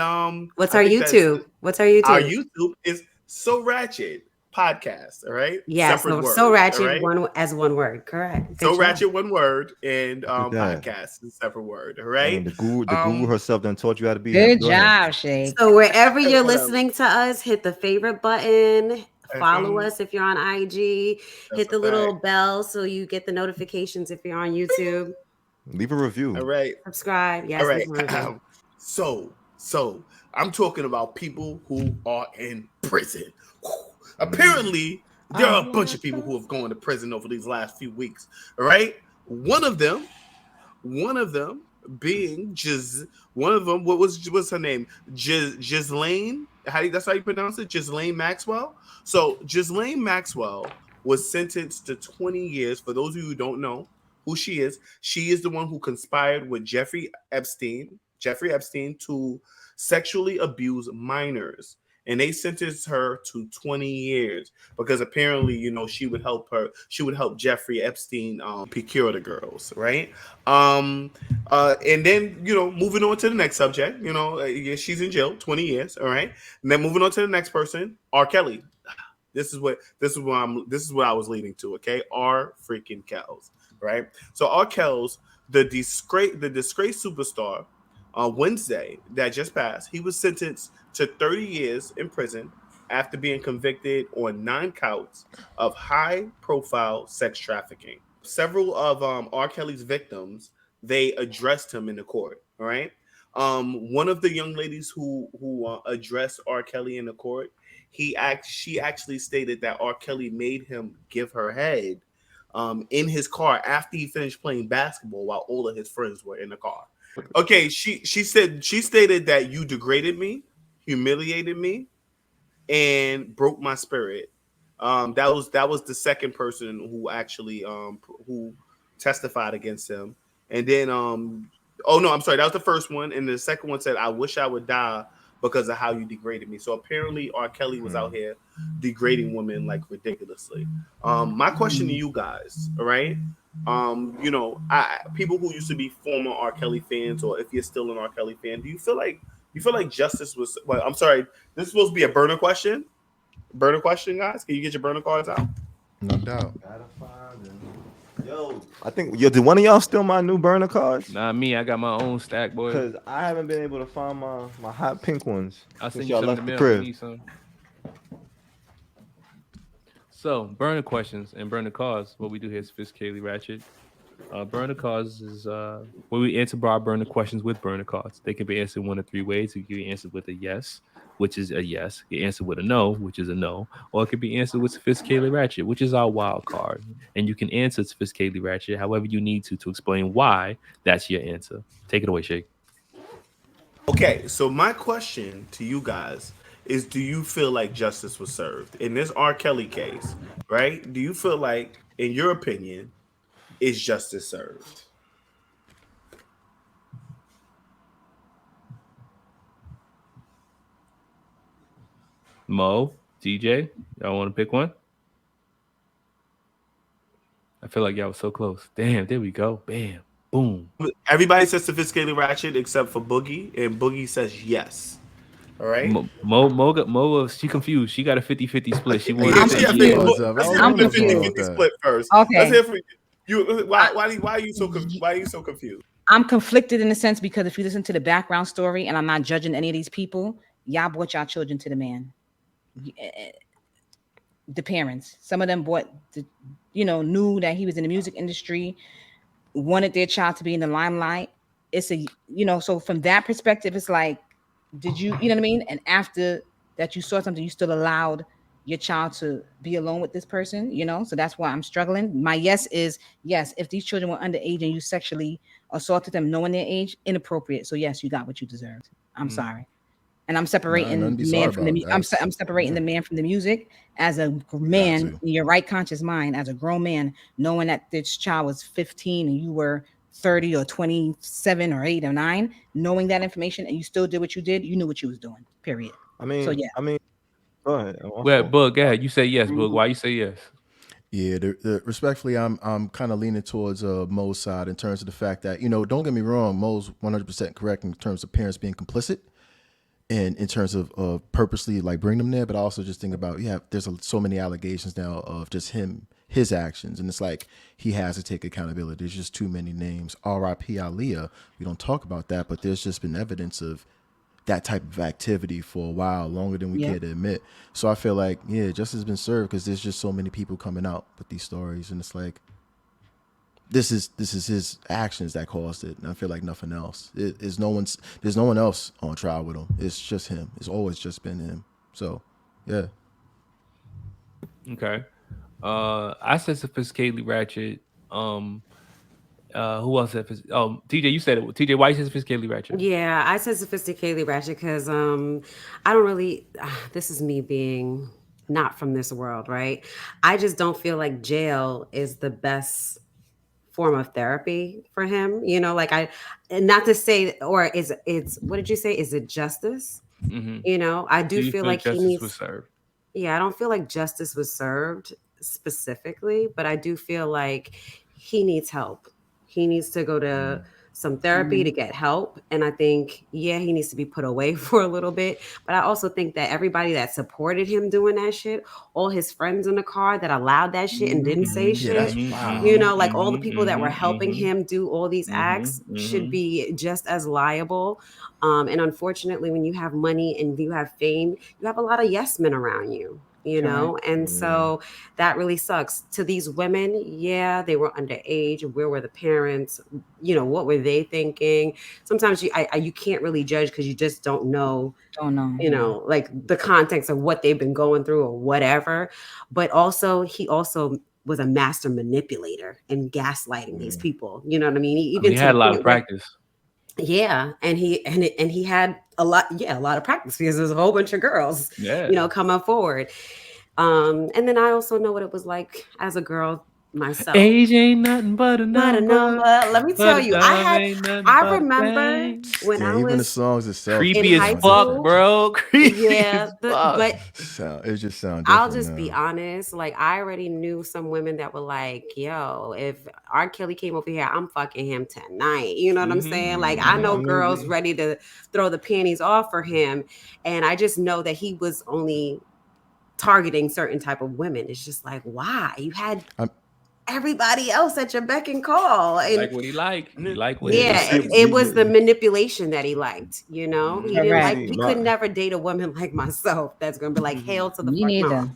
what's our YouTube? Our YouTube is So Ratchet Podcast. All right. Yeah. So Ratchet, right? one word. Correct. So Ratchet, one word, and podcast is a separate word. All right. And the guru herself done taught you how to be. Good job, Shake. So wherever you're listening to us, hit the favorite button. Follow us if you're on IG. Hit the little bell so you get the notifications if you're on YouTube. Leave a review. All right. Subscribe. Yes. All right. So I'm talking about people who are in prison. Apparently, there are a bunch of people who have gone to prison over these last few weeks. All right. One of them being what's her name? Ghislaine. That's how you pronounce it? Ghislaine Maxwell. So Ghislaine Maxwell was sentenced to 20 years. For those of you who don't know who she is the one who conspired with Jeffrey Epstein to sexually abuse minors. And they sentenced her to 20 years because apparently, she would help Jeffrey Epstein procure the girls, right? And then, moving on to the next subject, she's in jail 20 years, all right? And then moving on to the next person, R. Kelly. This is what I was leading to, okay? R. freaking Kells, right? So R. Kells, the disgraced superstar, Wednesday that just passed, he was sentenced to 30 years in prison after being convicted on 9 counts of high-profile sex trafficking. Several of R. Kelly's victims, they addressed him in the court. All right. One of the young ladies who addressed R. Kelly in the court, she actually stated that R. Kelly made him give her head in his car after he finished playing basketball while all of his friends were in the car. Okay, she stated that you degraded me, humiliated me, and broke my spirit. That was the second person who actually who testified against him. And then Oh no, I'm sorry. That was the first one, and the second one said, "I wish I would die because of how you degraded me." So apparently, R. Kelly was out here degrading women like ridiculously. My question to you guys, all right? People who used to be former R. Kelly fans, or if you're still an R. Kelly fan, do you feel like justice was? Well, I'm sorry. This is supposed to be a burner question. Burner question, guys. Can you get your burner cards out? No doubt. Gotta find them. Yo, I think did one of y'all steal my new burner cards? Nah, me. I got my own stack, boy. Because I haven't been able to find my hot pink ones. I'll send y'all you some left in the the crib. mail. Need some. So, burner questions and burner cards. What we do here is Sophisticatedly Ratchet. Burner cards is where we answer our burner questions with burner cards. They can be answered one of three ways. It can be answered with a yes, which is a yes. It can be answered with a no, which is a no. Or it can be answered with Sophisticatedly Ratchet, which is our wild card. And you can answer Sophisticatedly Ratchet however you need to explain why that's your answer. Take it away, Shake. Okay, so my question to you guys is, do you feel like justice was served in this R. Kelly case, right? Do you feel like, in your opinion, is justice served? Mo, DJ, y'all want to pick one? I feel like y'all was so close. Damn, there we go. Bam, boom. Everybody says Sophisticatedly Ratchet except for Boogie, and Boogie says yes. All right. Mo, she confused. She got a 50-50 split. She wanted I'm to confused. I'm 50-50 split first. Okay. Let's hear from you. Why are you so confused? I'm conflicted in a sense because if you listen to the background story, and I'm not judging any of these people, y'all brought y'all children to the man. The parents, some of them knew that he was in the music industry, wanted their child to be in the limelight. It's so from that perspective, it's like, did you know what I mean? And after that, you saw something, you still allowed your child to be alone with this person, so that's why I'm struggling. My yes is yes. If these children were underage and you sexually assaulted them knowing their age, inappropriate. So yes, you got what you deserved. I'm sorry. And I'm separating the man from the I'm separating the man from the music as a man in your right conscious mind, as a grown man, knowing that this child was 15 and you were 30 or 27 or 8 or 9, knowing that information, and you still did what you did. You knew what you was doing. Period. Go ahead. Well, Bug, go ahead. You say yes, Bug. Why you say yes? Yeah, respectfully, I'm kind of leaning towards Mo's side in terms of the fact that, don't get me wrong, Mo's 100% correct in terms of parents being complicit. And in terms of purposely like bring them there, but I also just think about there's so many allegations now of just his actions, and it's like he has to take accountability. There's just too many names. R.I.P. Aaliyah. We don't talk about that, but there's just been evidence of that type of activity for a while, longer than we care to admit. So I feel like justice has been served because there's just so many people coming out with these stories, and it's like this is his actions that caused it, and I feel like nothing else. There's no one else on trial with him. It's just him. It's always just been him. So, yeah. Okay. I said Sophisticatedly Ratchet. Who else said? TJ, you said it. TJ, why you said Sophisticatedly Ratchet? Yeah, I said Sophisticatedly Ratchet because I don't really. This is me being not from this world, right? I just don't feel like jail is the best form of therapy for him, and not to say, or it's what did you say? Is it justice? Mm-hmm. I do feel like justice was served. Yeah, I don't feel like justice was served specifically, but I do feel like he needs help. He needs to go to some therapy to get help. And I think, he needs to be put away for a little bit. But I also think that everybody that supported him doing that shit, all his friends in the car that allowed that shit and didn't say shit, all the people that were helping him do all these acts should be just as liable. And unfortunately, when you have money and you have fame, you have a lot of yes men around you. And so that really sucks to these women. They were underage. Where were the parents? What were they thinking? Sometimes you can't really judge because you just don't know, like the context of what they've been going through or whatever. But also, he also was a master manipulator and gaslighting these people. You know what I mean? He had a lot of practice. And he had a lot of practice because there's a whole bunch of girls, coming forward. And then I also know what it was like as a girl myself. Age ain't nothing but a number. Let me tell you, I remember when I was even the songs itself creepy as fuck, bro. Creepy as fuck. But it just sounds. I'll just be honest. Like I already knew some women that were like, "Yo, if R. Kelly came over here, I'm fucking him tonight." You know what I'm saying? Like I know girls ready to throw the panties off for him, and I just know that he was only targeting certain type of women. It's just like, why? You had everybody else at your beck and call. And like what he liked. He liked what it was the manipulation that he liked, you know. He didn't like he could never date a woman like myself that's gonna be like, hail to the me neither.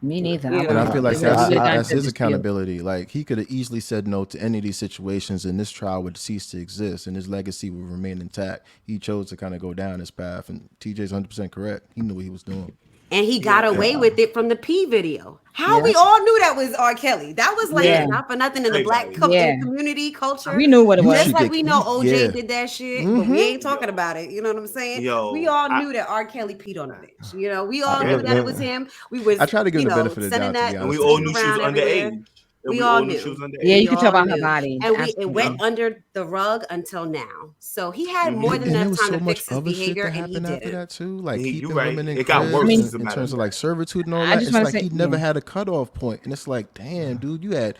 Me neither. And I feel like that's his accountability. Like he could have easily said no to any of these situations, and this trial would cease to exist, and his legacy would remain intact. He chose to kind of go down this path, and TJ's 100% correct. He knew what he was doing. And he got away with it from the P video. How we all knew that was R. Kelly. That was like not for nothing in the black community culture. We knew what it was. Just like we know OJ did that shit, but we ain't talking about it. You know what I'm saying? We all knew that R. Kelly peed on a bitch. You know, we all knew that it was him. We was. I try to give him the benefit of the doubt. And we all knew she was underage. We all knew. Yeah, you can talk about her body. And it went under the rug until now. So he had more than enough time to fix his behavior, and he did after that too. Like keeping right. women in it got worse in terms of like servitude and all that. It's like he never had a cutoff point, and it's like, damn, dude, you had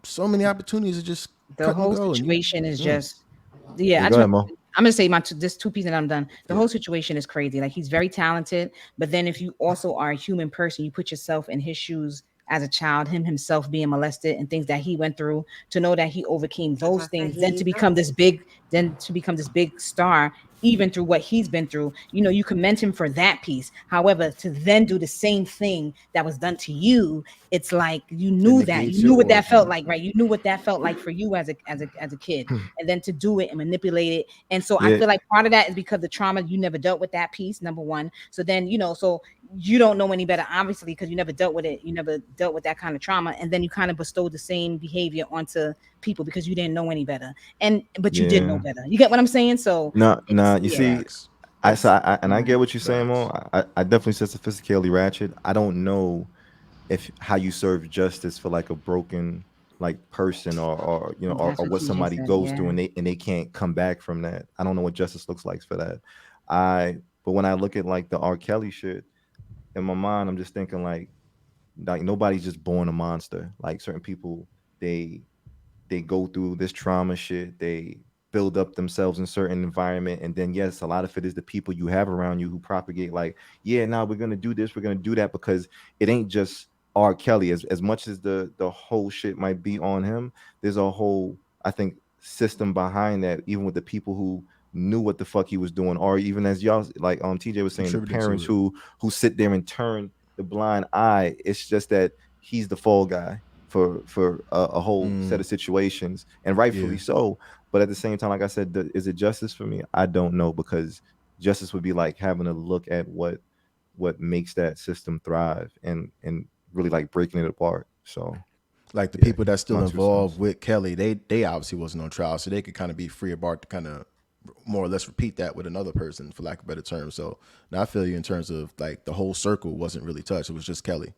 so many opportunities to just the whole situation is just I'm gonna say this two piece and I'm done. The whole situation is crazy. Like he's very talented, but then if you also are a human person, you put yourself in his shoes. As a child, himself being molested and things that he went through, to know that he overcame those things, then to become this big star, even through what he's been through, you know, you commend him for that piece. However, to then do the same thing that was done to you, it's like you knew what that felt like, right? You knew what that felt like for you as a kid, and then to do it and manipulate it. And so I feel like part of that is because the trauma, you never dealt with that piece, number one. So then, you know, so you don't know any better, obviously, because you never dealt with it. You never dealt with that kind of trauma, and then you kind of bestowed the same behavior onto people because you didn't know any better, but you did know better. You get what I'm saying? So you see, I get what you're saying, Mo. I definitely said sophisticatedly ratchet. I don't know how you serve justice for like a broken like person or you know or what somebody goes through and they can't come back from that. I don't know what justice looks like for that. But when I look at like the R. Kelly shit, in my mind, I'm just thinking like nobody's just born a monster. Like certain people, they go through this trauma shit. They build up themselves in certain environment, and then yes, a lot of it is the people you have around you who propagate like, we're gonna do this, we're gonna do that, because it ain't just R. Kelly. As much as the whole shit might be on him, there's a whole, I think, system behind that, even with the people who knew what the fuck he was doing, or even as y'all like TJ was saying, the parents who sit there and turn the blind eye. It's just that he's the fall guy for a whole set of situations, and rightfully so. But at the same time, like I said, is it justice for me? I don't know, because justice would be like having to look at what makes that system thrive and really like breaking it apart. So like the people that's still involved with Kelly, they obviously wasn't on trial, so they could kind of be free of bar to kind of more or less repeat that with another person, for lack of a better term. So now I feel you in terms of like the whole circle wasn't really touched. It was just Kelly.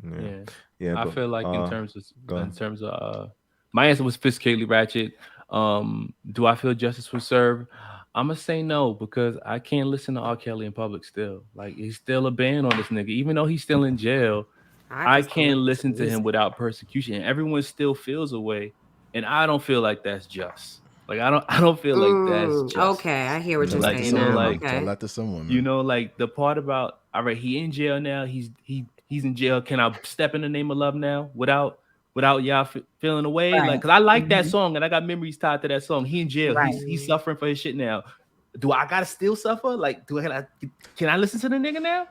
I feel like in terms of my answer was sophisticatedly ratchet. Do I feel justice was served? I'm gonna say no, because I can't listen to R. Kelly in public still. Like, he's still a ban on this nigga, even though he's still in jail. I can't listen to him without persecution, and everyone still feels a way, and I don't feel like that's just. Like, I don't feel like that's just. Okay, I hear what you're saying. You know, now. like, okay. Let to someone, man. You know, like the part about, all right, he in jail now. He's in jail. Can I step in the name of love now without y'all feeling away? Right. Like, cause I like that song, and I got memories tied to that song. He in jail. Right. He's suffering for his shit now. Do I gotta still suffer? Like, can I listen to the nigga now?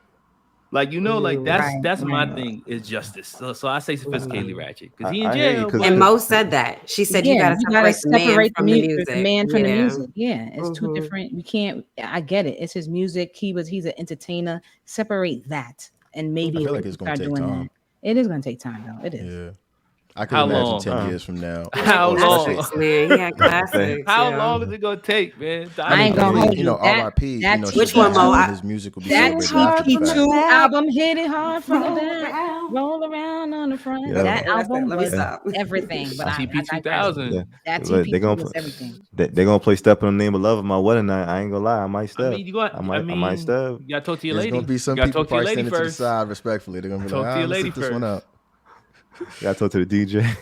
Like, you know, like that's my thing is justice. So I say sophisticatedly ratchet, because he in jail. And Mo said that. She said you gotta separate the man from the music. Yeah, it's two different. We can't. I get it. It's his music. He's an entertainer. Separate that, and maybe I feel like it's gonna take time. It is gonna take time, though. It is. Yeah. I can imagine 10 years from now. How long? Yeah, classics. How long is it gonna take, man? I ain't gonna hold you. R.I.P. Which one, Mo? His music will be that TP2 album hit it hard from the back, roll around on the front. Yeah. That album was everything. But TP 2000. That TP2 was everything. They're gonna play "Step in the Name of Love" on my wedding night. I ain't gonna lie, I might step. I might step. You gotta talk to your lady. There's gonna be some people probably standing to the side respectfully. They're gonna be like, let's sit this one out. You gotta talk to the DJ.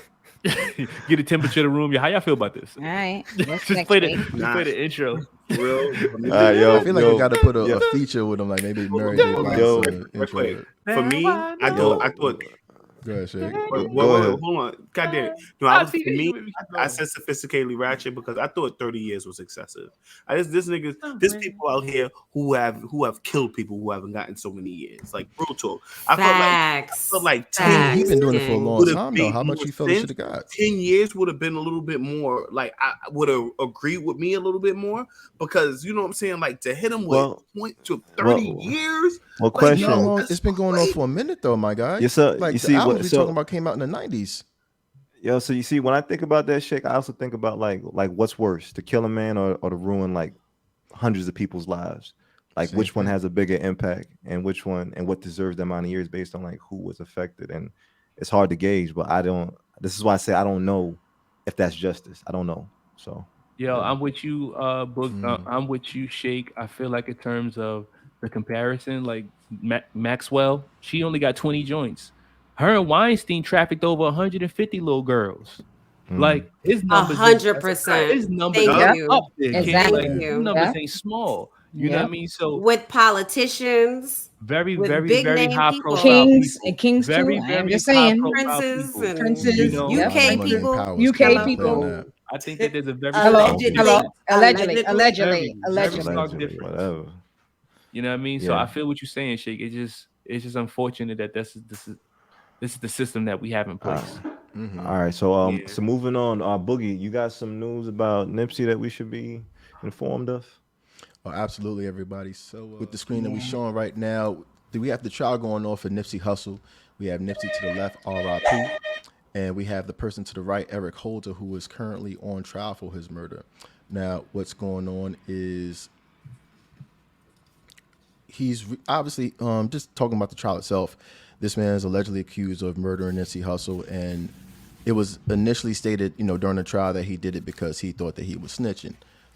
Get the temperature of the room. How y'all feel about this? All right. Just play the intro. Yo, I feel like we got to put a feature with them, like maybe Mary J. Blige. For me, I thought. Go ahead, Shake. Hold on. God damn it. No, I said sophisticatedly ratchet because I thought 30 years was excessive. There's people out here who have killed people who haven't gotten so many years. Like real talk. I felt like 10. He's been doing it for a long time though. How much you felt he should have got? 10 years would have been a little bit more. Like I would have agreed with me a little bit more because you know what I'm saying. Like to hit him with 30 years. Well, question. It's been going on for a minute though, my guy. Yes, sir. Like the albums we talking about came out in the 90s. Yo, so you see, when I think about that shit, I also think about like what's worse, to kill a man or to ruin like hundreds of people's lives. Like which one has a bigger impact and which one and what deserves the amount of years based on like who was affected. And it's hard to gauge, but this is why I say I don't know if that's justice. I don't know. So yo, I'm with you, Book. I'm with you, Shake. I feel like in terms of the comparison, like Maxwell, she only got 20 joints. Her and Weinstein trafficked over 150 little girls. Like his numbers, 100%. His numbers up there. Exactly. Like, his numbers ain't small. You know what I mean? So with politicians, very high profile kings people. and kings very, too. very I'm just saying, princes, you know, UK people. UK people. I think that there's a very allegedly, whatever. You know what I mean? So I feel what you're saying, Shake. It's just unfortunate that this is the system that we have in place. All right, so so moving on, Boogie, you got some news about Nipsey that we should be informed of? Oh, absolutely, everybody. So with the screen that we're showing right now, we have the trial going on for Nipsey Hustle. We have Nipsey to the left, R.I.P. And we have the person to the right, Eric Holder, who is currently on trial for his murder. Now, what's going on is he's obviously just talking about the trial itself. This man is allegedly accused of murdering Nipsey Hustle, and it was initially stated, during the trial that he did it because he thought that he was snitching.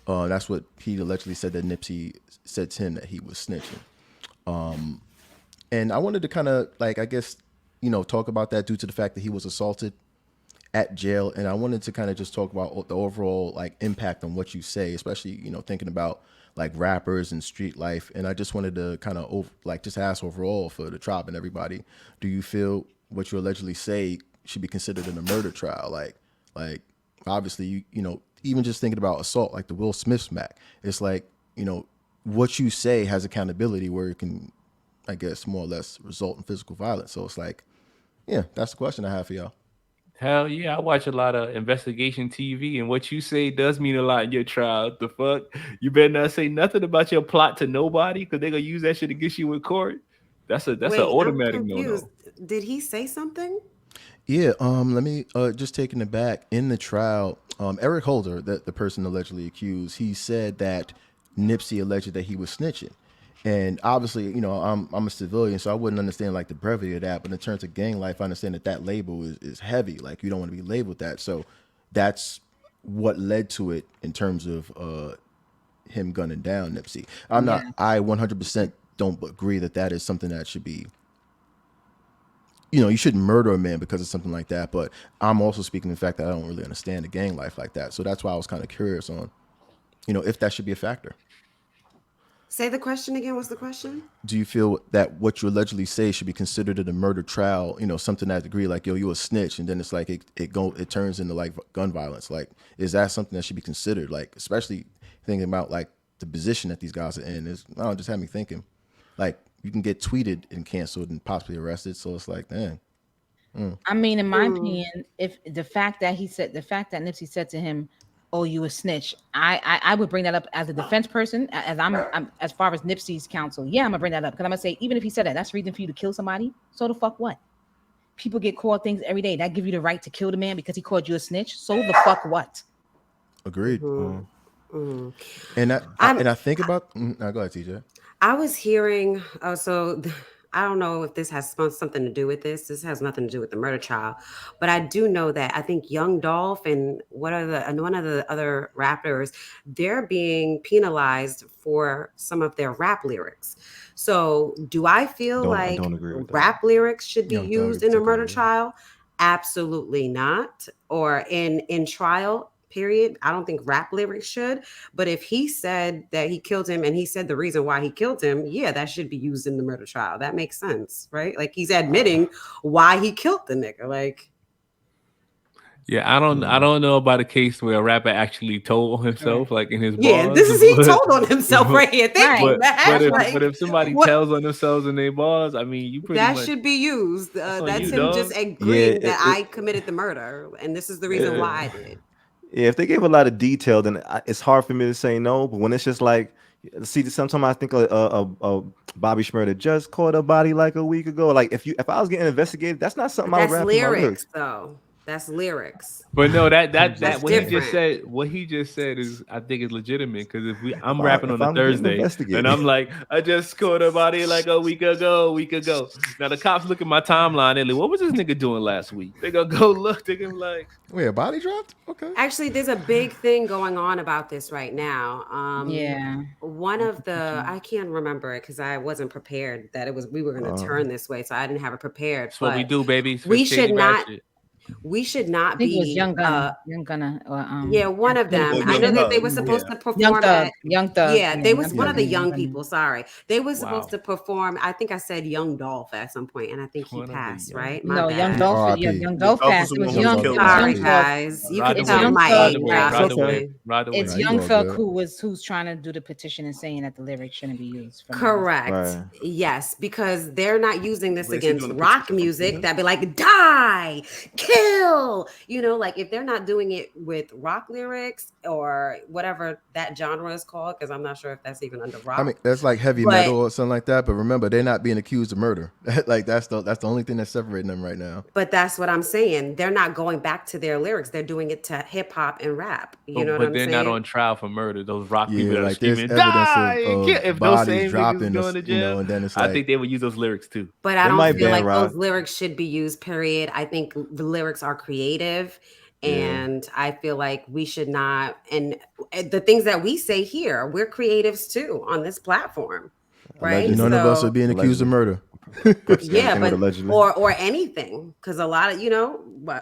That's what he allegedly said, that Nipsey said to him, that he was snitching. And I wanted to kind of talk about that due to the fact that he was assaulted at jail, and I wanted to kind of just talk about the overall impact on what you say, especially thinking about rappers and street life. And I just wanted to kind of just ask overall for the tribe and everybody, do you feel what you allegedly say should be considered in a murder trial? Like obviously even just thinking about assault, like the Will Smith smack, it's what you say has accountability where it can, I guess, more or less result in physical violence. So it's that's the question I have for y'all. Hell yeah, I watch a lot of investigation TV, and what you say does mean a lot in your trial. The fuck? You better not say nothing about your plot to nobody, because they're gonna use that shit against you in court. That's an automatic no. Did he say something? Yeah, let me just taking it back. In the trial, Eric Holder, the person allegedly accused, he said that Nipsey alleged that he was snitching. And obviously, I'm a civilian, so I wouldn't understand the brevity of that. But in terms of gang life, I understand that label is heavy. Like, you don't want to be labeled that. So that's what led to it in terms of him gunning down Nipsey. I 100% don't agree that is something that should be, you shouldn't murder a man because of something like that. But I'm also speaking the fact that I don't really understand the gang life like that. So that's why I was kind of curious on, if that should be a factor. Say the question again. What's the question? Do you feel that what you allegedly say should be considered in a murder trial? Something that degree, you a snitch, and then it's it turns into gun violence. Is that something that should be considered? Especially thinking about the position that these guys are in. Just had me thinking, you can get tweeted and canceled and possibly arrested. So it's dang. I mean, in my opinion, if the fact that Nipsey said to him, "Oh, you a snitch," I would bring that up as a defense person, as I'm as far as Nipsey's counsel. Yeah, I'm gonna bring that up because I'm gonna say, even if he said that, that's reason for you to kill somebody. So the fuck what? people get called things every day. That give you the right to kill the man because he called you a snitch. So the fuck what? Agreed. And I think about. Now go ahead, TJ. I was hearing. I don't know if this has something to do with this. This has nothing to do with the murder trial, but I do know that I think Young Dolph and one of the other rappers, they're being penalized for some of their rap lyrics. So, do I feel like rap lyrics should be used in a murder trial? Absolutely not. Or in trial. Period. I don't think rap lyrics should, but if he said that he killed him and he said the reason why he killed him, yeah, that should be used in the murder trial. That makes sense, right? Like he's admitting why he killed the nigga. Like, yeah, I don't know about a case where a rapper actually told on himself, like in his bars. Yeah, this is he told on himself right here. Thank you, man. But if somebody tells on themselves in their bars, I mean, you pretty much should be used. That's him just agreeing that I committed the murder, and this is the reason why I did. Yeah, if they gave a lot of detail, then it's hard for me to say no. But when it's just like, see, sometimes I think Bobby Shmurda just caught a body like a week ago. Like if I was getting investigated, that's not something I would rap in my lyrics though. That's lyrics. But no, that what he just said is, I think, is legitimate, because I'm rapping on a Thursday and I'm like, I just caught a body like a week ago. Now the cops look at my timeline, they're like, what was this nigga doing last week? They gonna go look, they're gonna like, wait, a body dropped? Okay. Actually, there's a big thing going on about this right now. One of the, I can't remember it because I wasn't prepared that we were going to turn this way, so I didn't have it prepared. That's what we do, baby. We should not. We should not be. It was Young Gunna, or one of them. I know that they were supposed to perform Young Thug. Yeah, they was one of the young people. Sorry, they were supposed to perform. I think I said Young Dolph at some point, and I think he passed. Right? No, Young Dolph. Young Dolph passed. It was Young. Sorry, guys. You can tell my age. It's Young Thug who's trying to do the petition and saying that the lyrics shouldn't be used. Correct. Yes, because they're not using this against rock music. That'd be like die, kill. Like if they're not doing it with rock lyrics or whatever that genre is called, because I'm not sure if that's even under rock. I mean, that's like heavy metal or something like that. But remember, they're not being accused of murder. Like that's the only thing that's separating them right now. But that's what I'm saying. They're not going back to their lyrics. They're doing it to hip hop and rap. You know what I'm saying? But they're not on trial for murder. Those rock people that are like screaming, die! If those same niggas going to jail, and then it's like, I think they would use those lyrics too. But I don't feel like those lyrics should be used. Period. I think the lyrics are creative. And I feel like we should not, and the things that we say here, we're creatives too on this platform, right? None of us are being accused of murder. Yeah, but or anything, because a lot of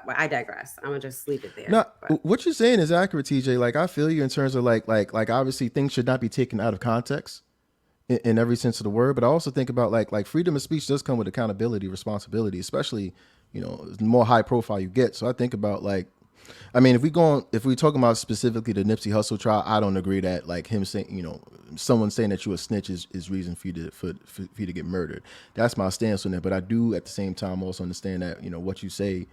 I digress. I'm gonna just leave it there. No, what you're saying is accurate, TJ. Like I feel you in terms of like obviously things should not be taken out of context in every sense of the word. But I also think about like freedom of speech does come with accountability, responsibility, especially the more high profile you get. So I think about I mean, if we're talking about specifically the Nipsey Hustle trial, I don't agree that like him saying, someone saying that you a snitch is reason for you to get murdered. That's my stance on it. But I do at the same time also understand that, what you say,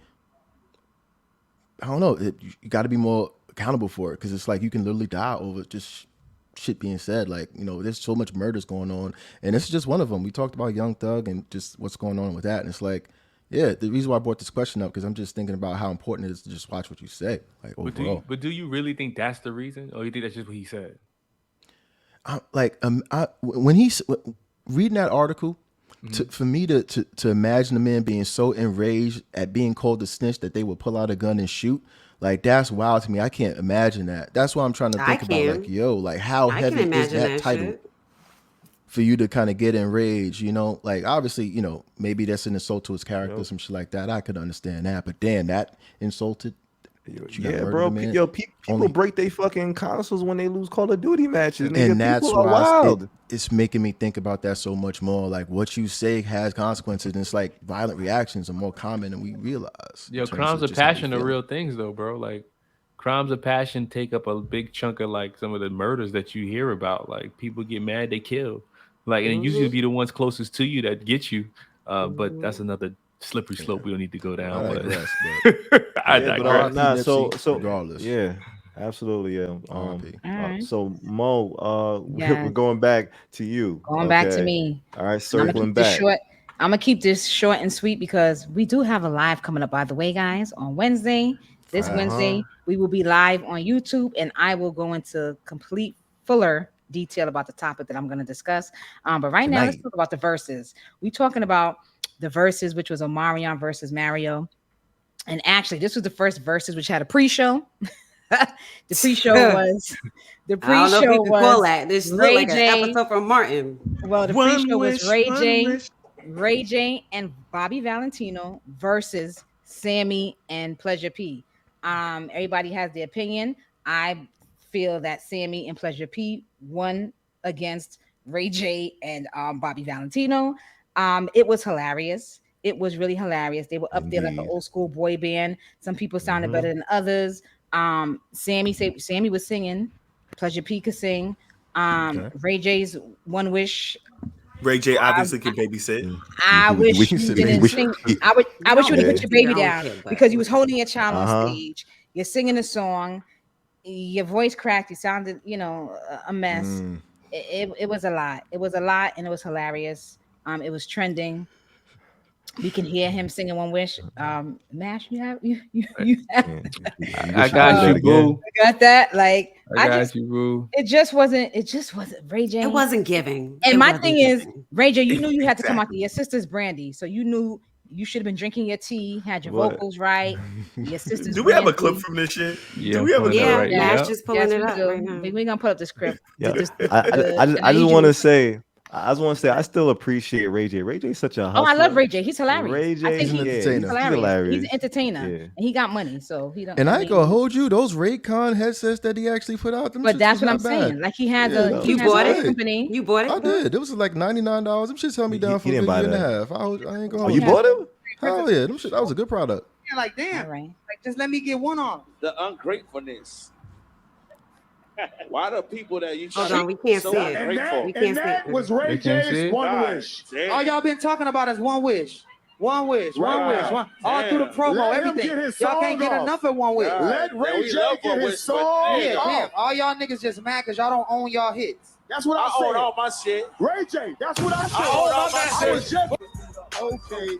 I don't know, you got to be more accountable for it, because it's like you can literally die over just shit being said. Like, there's so much murders going on, and this is just one of them. We talked about Young Thug and just what's going on with that, and it's like, yeah, the reason why I brought this question up, because I'm just thinking about how important it is to just watch what you say. Like overall. But do you really think that's the reason, or you think that's just what he said? When he's reading that article, for me to imagine a man being so enraged at being called a snitch that they would pull out a gun and shoot, like that's wild to me. I can't imagine that. That's why I'm trying to think about like how heavy is that title? Shit. For you to kind of get enraged, like obviously, maybe that's an insult to his character, some shit like that. I could understand that, but damn, that insulted. Yeah, bro. People break their fucking consoles when they lose Call of Duty matches, and that's why it's making me think about that so much more. Like what you say has consequences, and it's like violent reactions are more common than we realize. Crimes of passion are real things, though, bro. Like crimes of passion take up a big chunk of like some of the murders that you hear about. Like people get mad, they kill. Like, and it usually be the ones closest to you that get you. But that's another slippery slope we don't need to go down. I digress. So regardless. Yeah, absolutely. Yeah. So Mo, we're going back to you. Going back to me. All right, circling back. I'm gonna keep this short and sweet because we do have a live coming up, by the way, guys, on Wednesday. This Wednesday, we will be live on YouTube, and I will go into complete fuller detail about the topic that I'm going to discuss. But right now, let's talk about the verses. We're talking about the verses, which was Omarion versus Mario. And actually, this was the first verses which had a pre-show. The pre-show was the pre-show I don't know if you can call was that. This looked like an episode from Martin. Well, the pre-show was Ray J and Bobby Valentino versus Sammy and Pleasure P. Everybody has their opinion. I feel that Sammy and Pleasure P won against Ray J and Bobby Valentino. It was hilarious. It was really hilarious. They were up there like an old school boy band. Some people sounded better than others. Sammy was singing. Pleasure P could sing. Ray J's One Wish. Ray J obviously can babysit. I wish you didn't sing. I wish you would have put your baby down because you was holding your child on stage. You're singing a song. Your voice cracked. You sounded, a mess. It was a lot. It was a lot, and it was hilarious. It was trending. We can hear him singing One Wish. Mash, you have. I got you, boo. I got that. Like I got you, boo. It just wasn't Ray J. It wasn't giving. And my thing is, Ray J, you knew you had to come out to your sister's brandy, so you knew you should have been drinking your tea, had your vocals right. Your sister's. Do we have a clip from this shit? Yeah, do we have a clip? Right Mash just pulling it up right now. We're gonna put up the script. Yeah. I just want to say. I still appreciate Ray J. Ray J's such a hustler. Oh, I love Ray J. He's hilarious. Ray J, he's hilarious. He's an entertainer, and he got money, so he don't. And I ain't gonna hold you. Those Raycon headsets that he actually put out, but that's what I'm saying. Like he had you bought it. Company. You bought it. I did. It was like $99. Them shits held me down for a year and a half. I ain't gonna. You bought it? Hell yeah, them shit. That was a good product. Yeah, like damn, like just let me get one on. The ungratefulness. Why the people that you hold on, we can't see it. And that was Ray J's One Wish. All y'all been talking about is One Wish. One Wish, One Wish, one. All through the promo, everything. Y'all can't get enough of One Wish. Let Ray J get his song. Yeah, damn. All y'all niggas just mad because y'all don't own y'all hits. That's what I said. I own all my shit. Ray J, that's what I said. I own all my shit. Okay.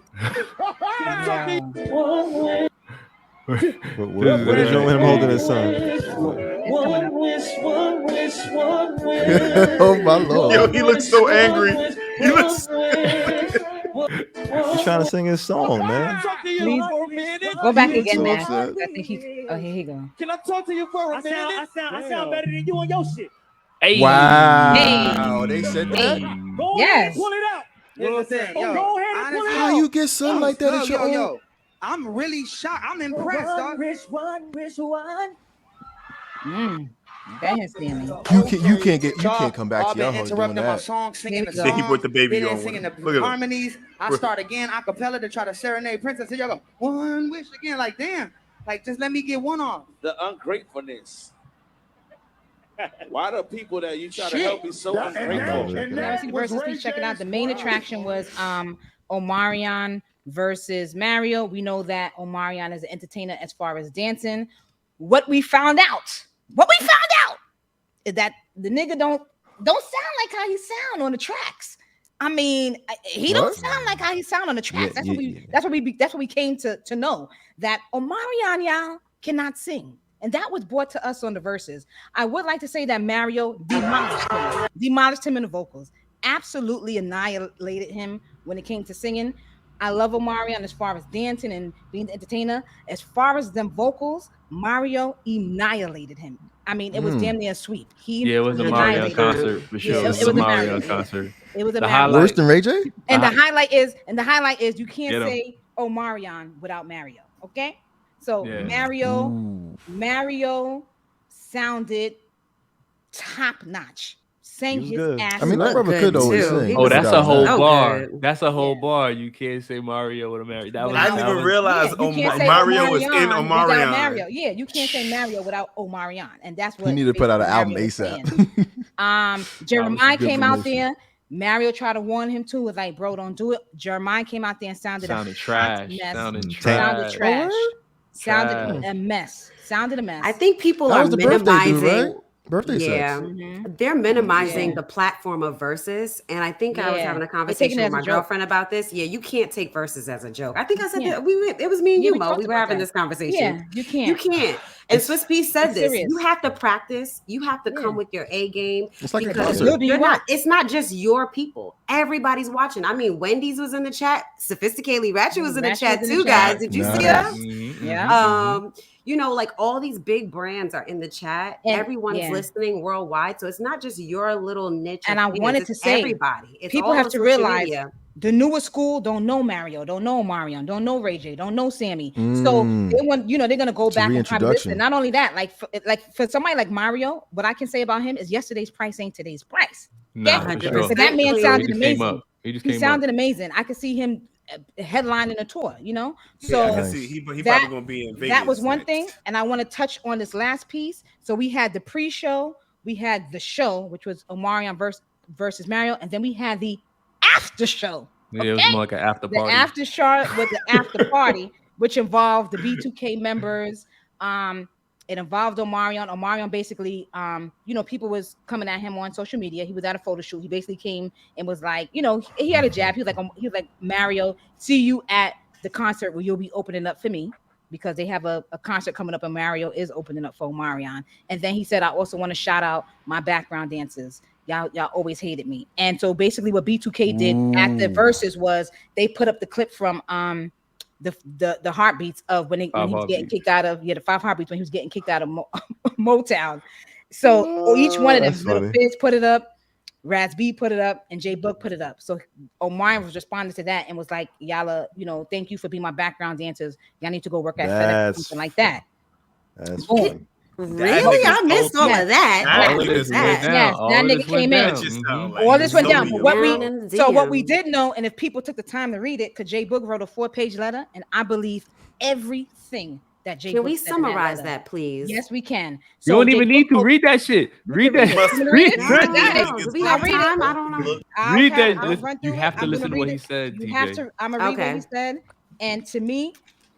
What is wrong with him holding his son? One wish, one wish, one wish. Oh my Lord. Yo, he looks so angry. He looks. He's trying to sing his song, man. Please go back again, man. I think here he go. Can I talk to you for a minute? I sound better than you on your shit. Hey. Wow. Hey. They said that. Go ahead, pull it out. You know what I'm saying? Go ahead and pull it out. How you get something like that at your own? I'm really shocked. I'm impressed, dog. One wish, one. That has Sammy. You can't come back to your home doing my that. song, singing the Then he song. put the baby on. Singing the harmonies. I start again, acapella to try to serenade Princess. Here y'all go. One wish again. Like damn. Like just let me get one on. The ungratefulness. Why the people that you try to help be so ungrateful? Please check it out. The main attraction was Omarion versus Mario. We know that Omarion is an entertainer as far as dancing. What we found out is that the nigga don't sound like how he sound on the tracks. I mean, he don't sound like how he sound on the tracks. That's what we came to know, that Omarion, y'all, cannot sing. And that was brought to us on the verses. I would like to say that Mario demolished him in the vocals. Absolutely annihilated him when it came to singing. I love Omarion as far as dancing and being the entertainer. As far as them vocals, Mario annihilated him. I mean, it was damn near sweet. It was a Mario concert for sure. It was a Mario concert. It was a worse than Ray J. And the highlight is you can't say Omarion without Mario. Okay, so Mario sounded top notch. Sang his ass. I mean, that brother could always sing. Oh, that's a whole bar. That's a whole bar. You can't say Mario with a Mario. I didn't even realize Mario was in Omarion. Mario. Yeah, you can't say Mario without Omarion, and that's what you need to put out an album ASAP. Jeremiah came out there. Mario tried to warn him too, was like, "Bro, don't do it." Jeremiah came out there and sounded trash. Sounded a mess. I think people are minimizing. Birthday sex. They're minimizing the platform of Verzuz, and I think I was having a conversation with my girlfriend about this. Yeah, you can't take Verzuz as a joke. I think I said that it was me and you, Mo. We were having this conversation. Yeah, you can't. You can't. And Swiss P said this. Serious. You have to practice. You have to come with your A game. It's like because you're not. It's not just your people. Everybody's watching. I mean, Wendy's was in the chat. Sophisticatedly Ratchet was in the chat too, guys. Did you see us? Yeah. You know, like all these big brands are in the chat. And everyone's listening worldwide. So it's not just your little niche. And I wanted to say, everybody. It's people have to realize the newer school don't know Mario, don't know Omarion, don't know Ray J, don't know Sammy. So they want, they're going to go back and probably listen. Not only that, like for somebody like Mario, what I can say about him is yesterday's price ain't today's price. No, sure. That man sounded amazing. He sounded amazing. I could see him headlining a tour, so I can see he probably gonna be in Vegas. That was one thing, and I want to touch on this last piece. So we had the pre-show, we had the show, which was Omarion versus Mario, and then we had the after show. Okay? It was more like an after party. The after show with the after party, which involved the B2K members. It involved Omarion. Omarion basically, people was coming at him on social media. He was at a photo shoot. He basically came and was like, he had a jab. He was like, Mario, see you at the concert where you'll be opening up for me, because they have a concert coming up and Mario is opening up for Omarion. And then he said, I also want to shout out my background dancers. Y'all always hated me. And so basically what B2K did at the Verzuz was they put up the clip from the heartbeats of when he was getting kicked out of the 5 heartbeats when he was getting kicked out of Motown. So each one of them, Little Fizz put it up, Raz B put it up, and J Book put it up. So Omarion was responding to that and was like, y'all, thank you for being my background dancers. Y'all need to go work at FedEx or something like that. That's funny. Really? I missed all of that. Yes, that nigga came in. All this went down. But what we did know, and if people took the time to read it, because J Book wrote a 4-page letter, and I believe everything that J Book said. Can we summarize that, please? Yes, we can. So you don't even need to read that shit. Read that. Read that. Do we have time? I don't know. Read that. You have to listen to what he said. You have to. I'm gonna read what he said, and to me.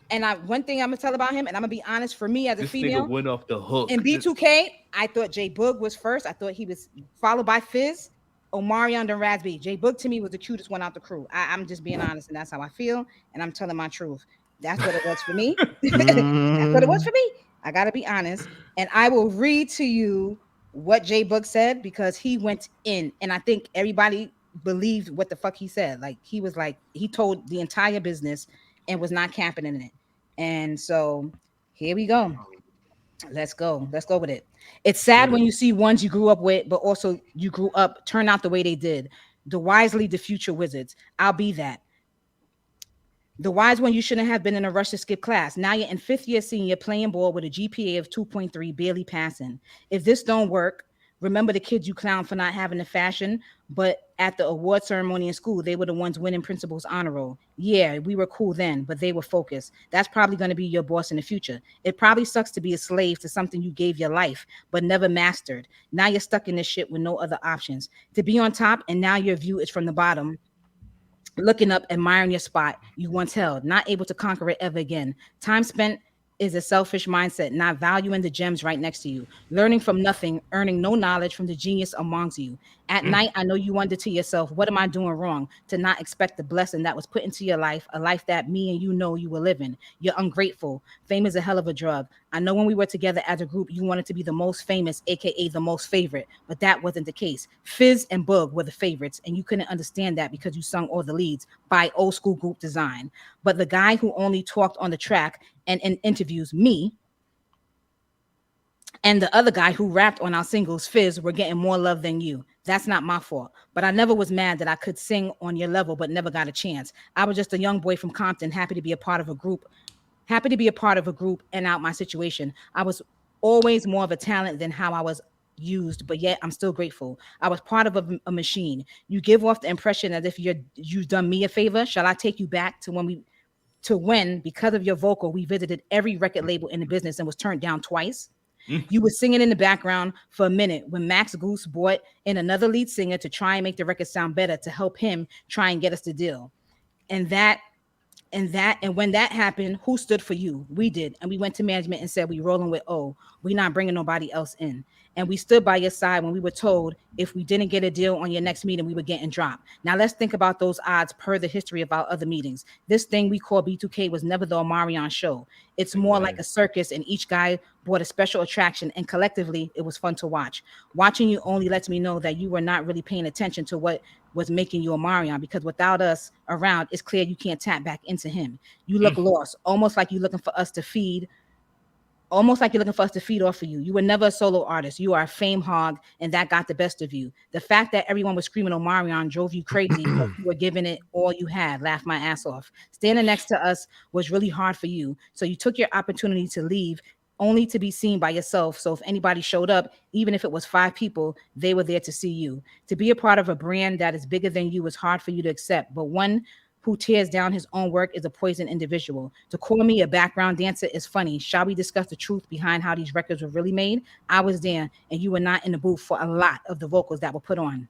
And one thing I'm gonna tell about him, and I'm gonna be honest, for me as a female, nigga went off the hook. In B2K, I thought J Boog was first. I thought he was followed by Fizz, Omarion, and Raz B. J Boog to me was the cutest one out the crew. I'm just being honest, and that's how I feel, and I'm telling my truth. That's what it was for me. That's what it was for me. I gotta be honest, and I will read to you what J Boog said, because he went in, and I think everybody believed what the fuck he said. Like he told the entire business and was not capping in it. And so here we go. Let's go with it. It's sad when you see ones you grew up with, but also you grew up turn out the way they did. The wise lead the future wizards. I'll be that. The wise one, you shouldn't have been in a rush to skip class. Now you're in 5th year senior playing ball with a GPA of 2.3, barely passing. If this don't work, remember the kids you clown for not having the fashion, but at the award ceremony in school, they were the ones winning principal's honor roll. Yeah, we were cool then, but they were focused. That's probably going to be your boss in the future. It probably sucks to be a slave to something you gave your life, but never mastered. Now you're stuck in this shit with no other options. To be on top, and now your view is from the bottom, looking up, admiring your spot you once held, not able to conquer it ever again. Time spent is a selfish mindset, not valuing the gems right next to you, learning from nothing, earning no knowledge from the genius amongst you. At night, I know you wonder to yourself, what am I doing wrong to not expect the blessing that was put into your life, a life that me and you know you were living? You're ungrateful. Fame is a hell of a drug. I know when we were together as a group, you wanted to be the most famous, aka the most favorite, but that wasn't the case. Fizz and Boog were the favorites, and you couldn't understand that because you sung all the leads by old school group design. But the guy who only talked on the track and in interviews, me, and the other guy who rapped on our singles, Fizz, were getting more love than you. That's not my fault. But I never was mad that I could sing on your level, but never got a chance. I was just a young boy from Compton, happy to be a part of a group and out my situation. I was always more of a talent than how I was used, but yet I'm still grateful. I was part of a machine. You give off the impression as if you've done me a favor. Shall I take you back to when, because of your vocal, we visited every record label in the business and was turned down twice? You were singing in the background for a minute when Max Goose brought in another lead singer to try and make the record sound better, to help him try and get us the deal. And when that happened, who stood for you? We did. And we went to management and said, we rolling with O. We not bringing nobody else in. and we stood by your side when we were told if we didn't get a deal on your next meeting, we were getting dropped. Now let's think about those odds per the history of our other meetings. This thing we call B2K was never the Omarion show. It's more like a circus, and each guy brought a special attraction, and collectively it was fun to watch. Watching you only lets me know that you were not really paying attention to what was making you Omarion, because without us around, it's clear you can't tap back into him. You look lost, almost like you're looking for us to feed off of you. You were never a solo artist. You are a fame hog, and that got the best of you. The fact that everyone was screaming Omarion drove you crazy because you were giving it all you had. Laughed my ass off. Standing next to us was really hard for you, so you took your opportunity to leave, only to be seen by yourself. So if anybody showed up, even if it was 5 people, they were there to see you. To be a part of a brand that is bigger than you is hard for you to accept, but one who tears down his own work is a poison individual. To call me a background dancer is funny. Shall we discuss the truth behind how these records were really made? I was there, and you were not in the booth for a lot of the vocals that were put on.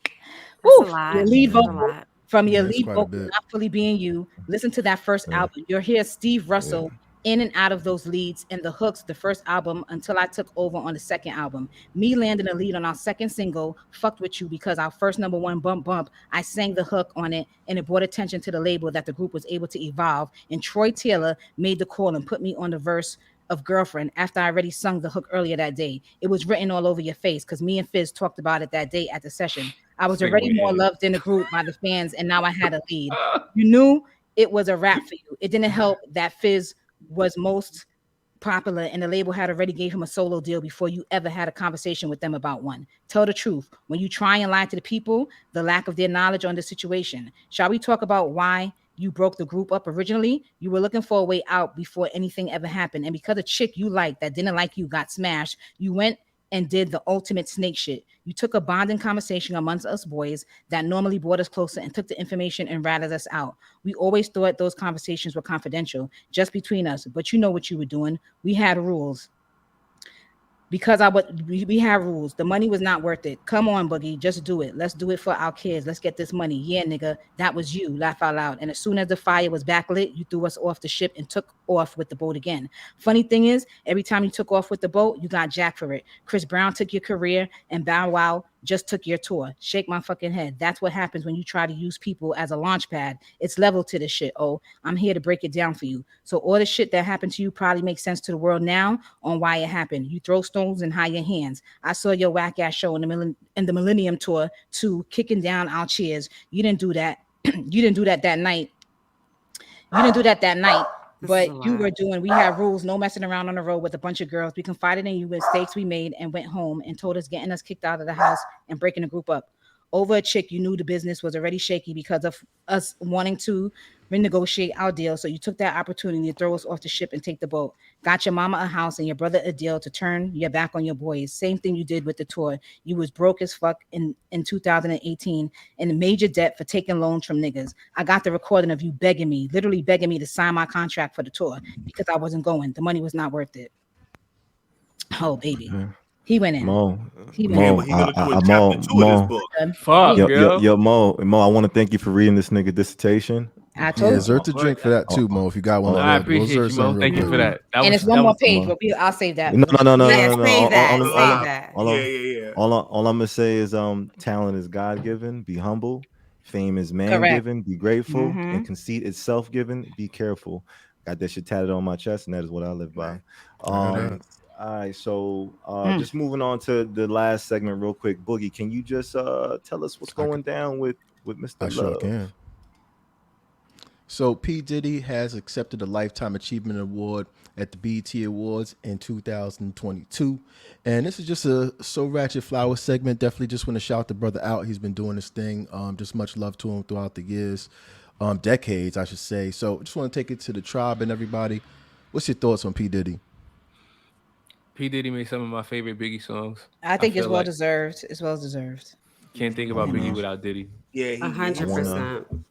That's a lot. Your lead vocal, from your lead vocal, Not Fully Being You. Listen to that first album. You'll hear Steve Russell in and out of those leads and the hooks the first album until I took over on the second album. Me landing a lead on our second single, Fucked With You, because our first #1 bump, I sang the hook on it, and it brought attention to the label that the group was able to evolve. And Troy Taylor made the call and put me on the verse of Girlfriend after I already sung the hook earlier that day. It was written all over your face because me and Fizz talked about it that day at the session. I was already more loved in the group by the fans, and now I had a lead. You knew it was a wrap for you. It didn't help that Fizz was most popular and the label had already gave him a solo deal before you ever had a conversation with them about one. Tell the truth. When you try and lie to the people, the lack of their knowledge on the situation. Shall we talk about why you broke the group up originally? You were looking for a way out before anything ever happened. And because a chick you liked that didn't like you got smashed, you went and did the ultimate snake shit. You took a bonding conversation amongst us boys that normally brought us closer and took the information and ratted us out. We always thought those conversations were confidential, just between us, but you know what you were doing. We had rules. Because we have rules. The money was not worth it. Come on, Boogie, just do it. Let's do it for our kids. Let's get this money. Yeah, nigga, that was you. Laugh out loud. And as soon as the fire was backlit, you threw us off the ship and took off with the boat again. Funny thing is, every time you took off with the boat, you got jacked for it. Chris Brown took your career, and Bow Wow just took your tour. Shake my fucking head. That's what happens when you try to use people as a launch pad. It's level to this shit. Oh, I'm here to break it down for you. So all the shit that happened to you probably makes sense to the world now on why it happened. You throw stones and hide your hands. I saw your whack ass show in the Millennium Tour too, kicking down our chairs. You didn't do that. You didn't do that that night. But you were doing, we had rules, no messing around on the road with a bunch of girls. We confided in you with mistakes we made and went home and told us getting us kicked out of the house and breaking the group up. Over a chick you knew the business was already shaky because of us wanting to renegotiate our deal. So you took that opportunity to throw us off the ship and take the boat. Got your mama a house and your brother a deal to turn your back on your boys. Same thing you did with the tour. You was broke as fuck in 2018 and in major debt for taking loans from niggas. I got the recording of you literally begging me to sign my contract for the tour because I wasn't going. The money was not worth it. Oh, baby. He went in. Mo, he gonna do a chapter 2 of this book. Fuck, yo, Mo, I want to thank you for reading this nigga dissertation. I told you. Xertz to drink for that too, Mo. If you got one, I appreciate you, Mo. Thank you for that. And it's one more page, but I'll save that. No. Save that. All I'm gonna say is, talent is God given. Be humble. Fame is man given. Be grateful. And conceit is self given. Be careful. Got that shit tatted on my chest, and that is what I live by. All right, so just moving on to the last segment real quick. Boogie, can you just tell us what's going down with Mr. Love? Sure can. So P. Diddy has accepted a Lifetime Achievement Award at the BET Awards in 2022. And this is just a So Ratchet Flower segment. Definitely just want to shout the brother out. He's been doing this thing. Just much love to him throughout the years, decades, I should say. So just want to take it to the tribe and everybody. What's your thoughts on P. Diddy? P. Diddy made some of my favorite Biggie songs. I think it's well deserved. It's well deserved. Can't think about Biggie without Diddy. Yeah, 100%.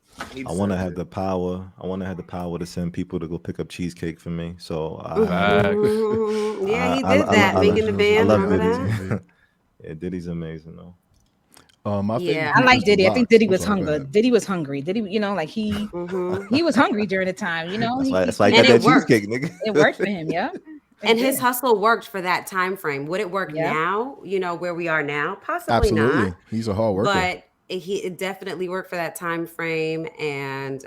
I want to have the power. I want to have the power to send people to go pick up cheesecake for me. So yeah, he did that. Making the band. I love Diddy. Yeah, Diddy's amazing though. I like Diddy. I think Diddy was hungry. Diddy was hungry. Diddy, like he was hungry during the time. That's why I got that cheesecake, nigga. It worked for him. Yeah. And his hustle worked for that time frame. Would it work now? You know, where we are now? Possibly Absolutely. not. He's a hard worker. But it definitely worked for that time frame, and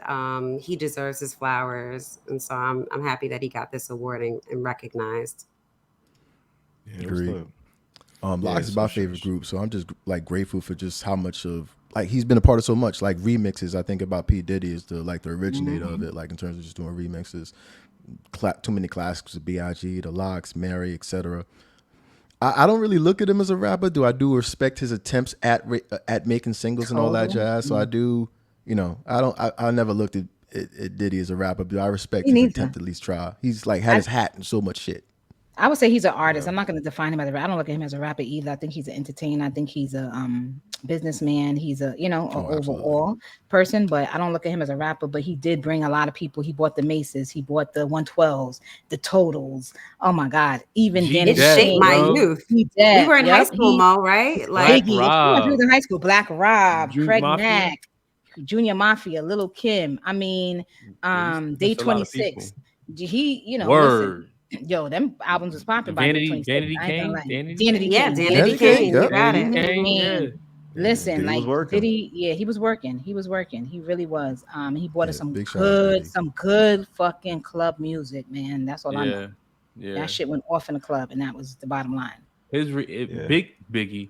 he deserves his flowers. And so I'm happy that he got this award and recognized. Yeah, agreed. Lox is my favorite group, so I'm just like grateful for just how much of like he's been a part of so much. Like remixes, I think about P Diddy is the originator of it. Like in terms of just doing remixes, too many classics of B.I.G., the Lox, Mary, etc. I don't really look at him as a rapper. I do respect his attempts at making singles and all that jazz. So I do, you know, I never looked at Diddy as a rapper, but I respect his attempt to at least try. He's like had his hat in so much shit. I would say he's an artist. Yeah. I'm not going to define him as a rapper. I don't look at him as a rapper either. I think he's an entertainer. I think he's a businessman. He's a, you know, overall person, but I don't look at him as a rapper. But he did bring a lot of people. He bought the Maces. He bought the 112s, the Totals. Oh my God. Even it shaped my youth. We were in high school, Mo, right? Like he was in high school. Black Rob, Craig Mack, Junior Mafia, Little Kim. I mean, Day 26. He, you know, listen, yo, them albums was popping by Danity Kane. Danity Kane. You got it. Listen, like Diddy, he was working. He really was. He bought us some good fucking club music, man. That's all I know. Yeah, that shit went off in the club, and that was the bottom line. Biggie,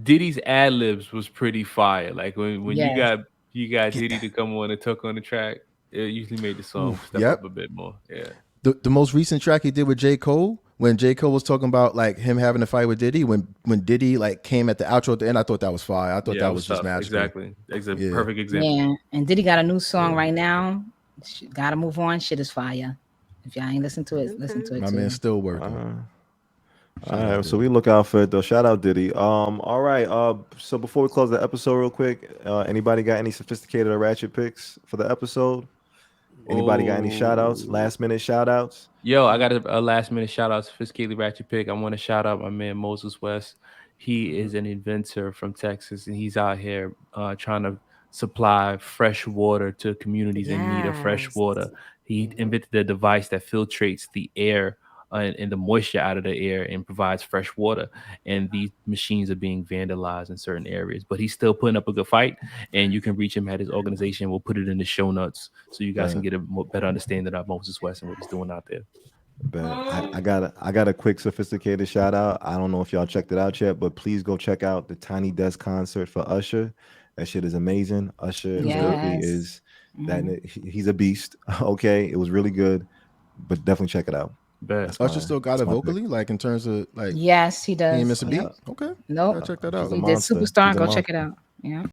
Diddy's ad libs was pretty fire. Like when you got Diddy to come on and talk on the track, it usually made the song step up a bit more. Yeah. The most recent track he did with J. Cole, when J. Cole was talking about like him having a fight with Diddy, when Diddy like came at the outro at the end, I thought that was fire. I thought that was just magical. Exactly. It's a perfect example. Yeah, and Diddy got a new song right now. Gotta Move On. Shit is fire. If y'all ain't listen to it, listen to it. My man's still working. All right, so we look out for it though. Shout out Diddy. All right. So before we close the episode real quick, anybody got any sophisticated or ratchet picks for the episode? Anybody got any shout outs? Last minute shout outs? Yo, I got a last minute shout out, Sophisticatedly Ratchet pick. I want to shout out my man Moses West. He is an inventor from Texas, and he's out here trying to supply fresh water to communities in need of fresh water. He invented a device that filtrates the air and the moisture out of the air and provides fresh water. And these machines are being vandalized in certain areas, but he's still putting up a good fight. And you can reach him at his organization. We'll put it in the show notes so you guys can get a better understanding of Moses West and what he's doing out there. I got a quick sophisticated shout out. I don't know if y'all checked it out yet, but please go check out the Tiny Desk concert for Usher. That shit is amazing. Usher is that he's a beast. Okay, it was really good, but definitely check it out. Usher still got it vocally, like in terms of like. Yes, he does. He miss a beat. Okay, nope. Check that out. He did Superstar. Go check it out. Yeah.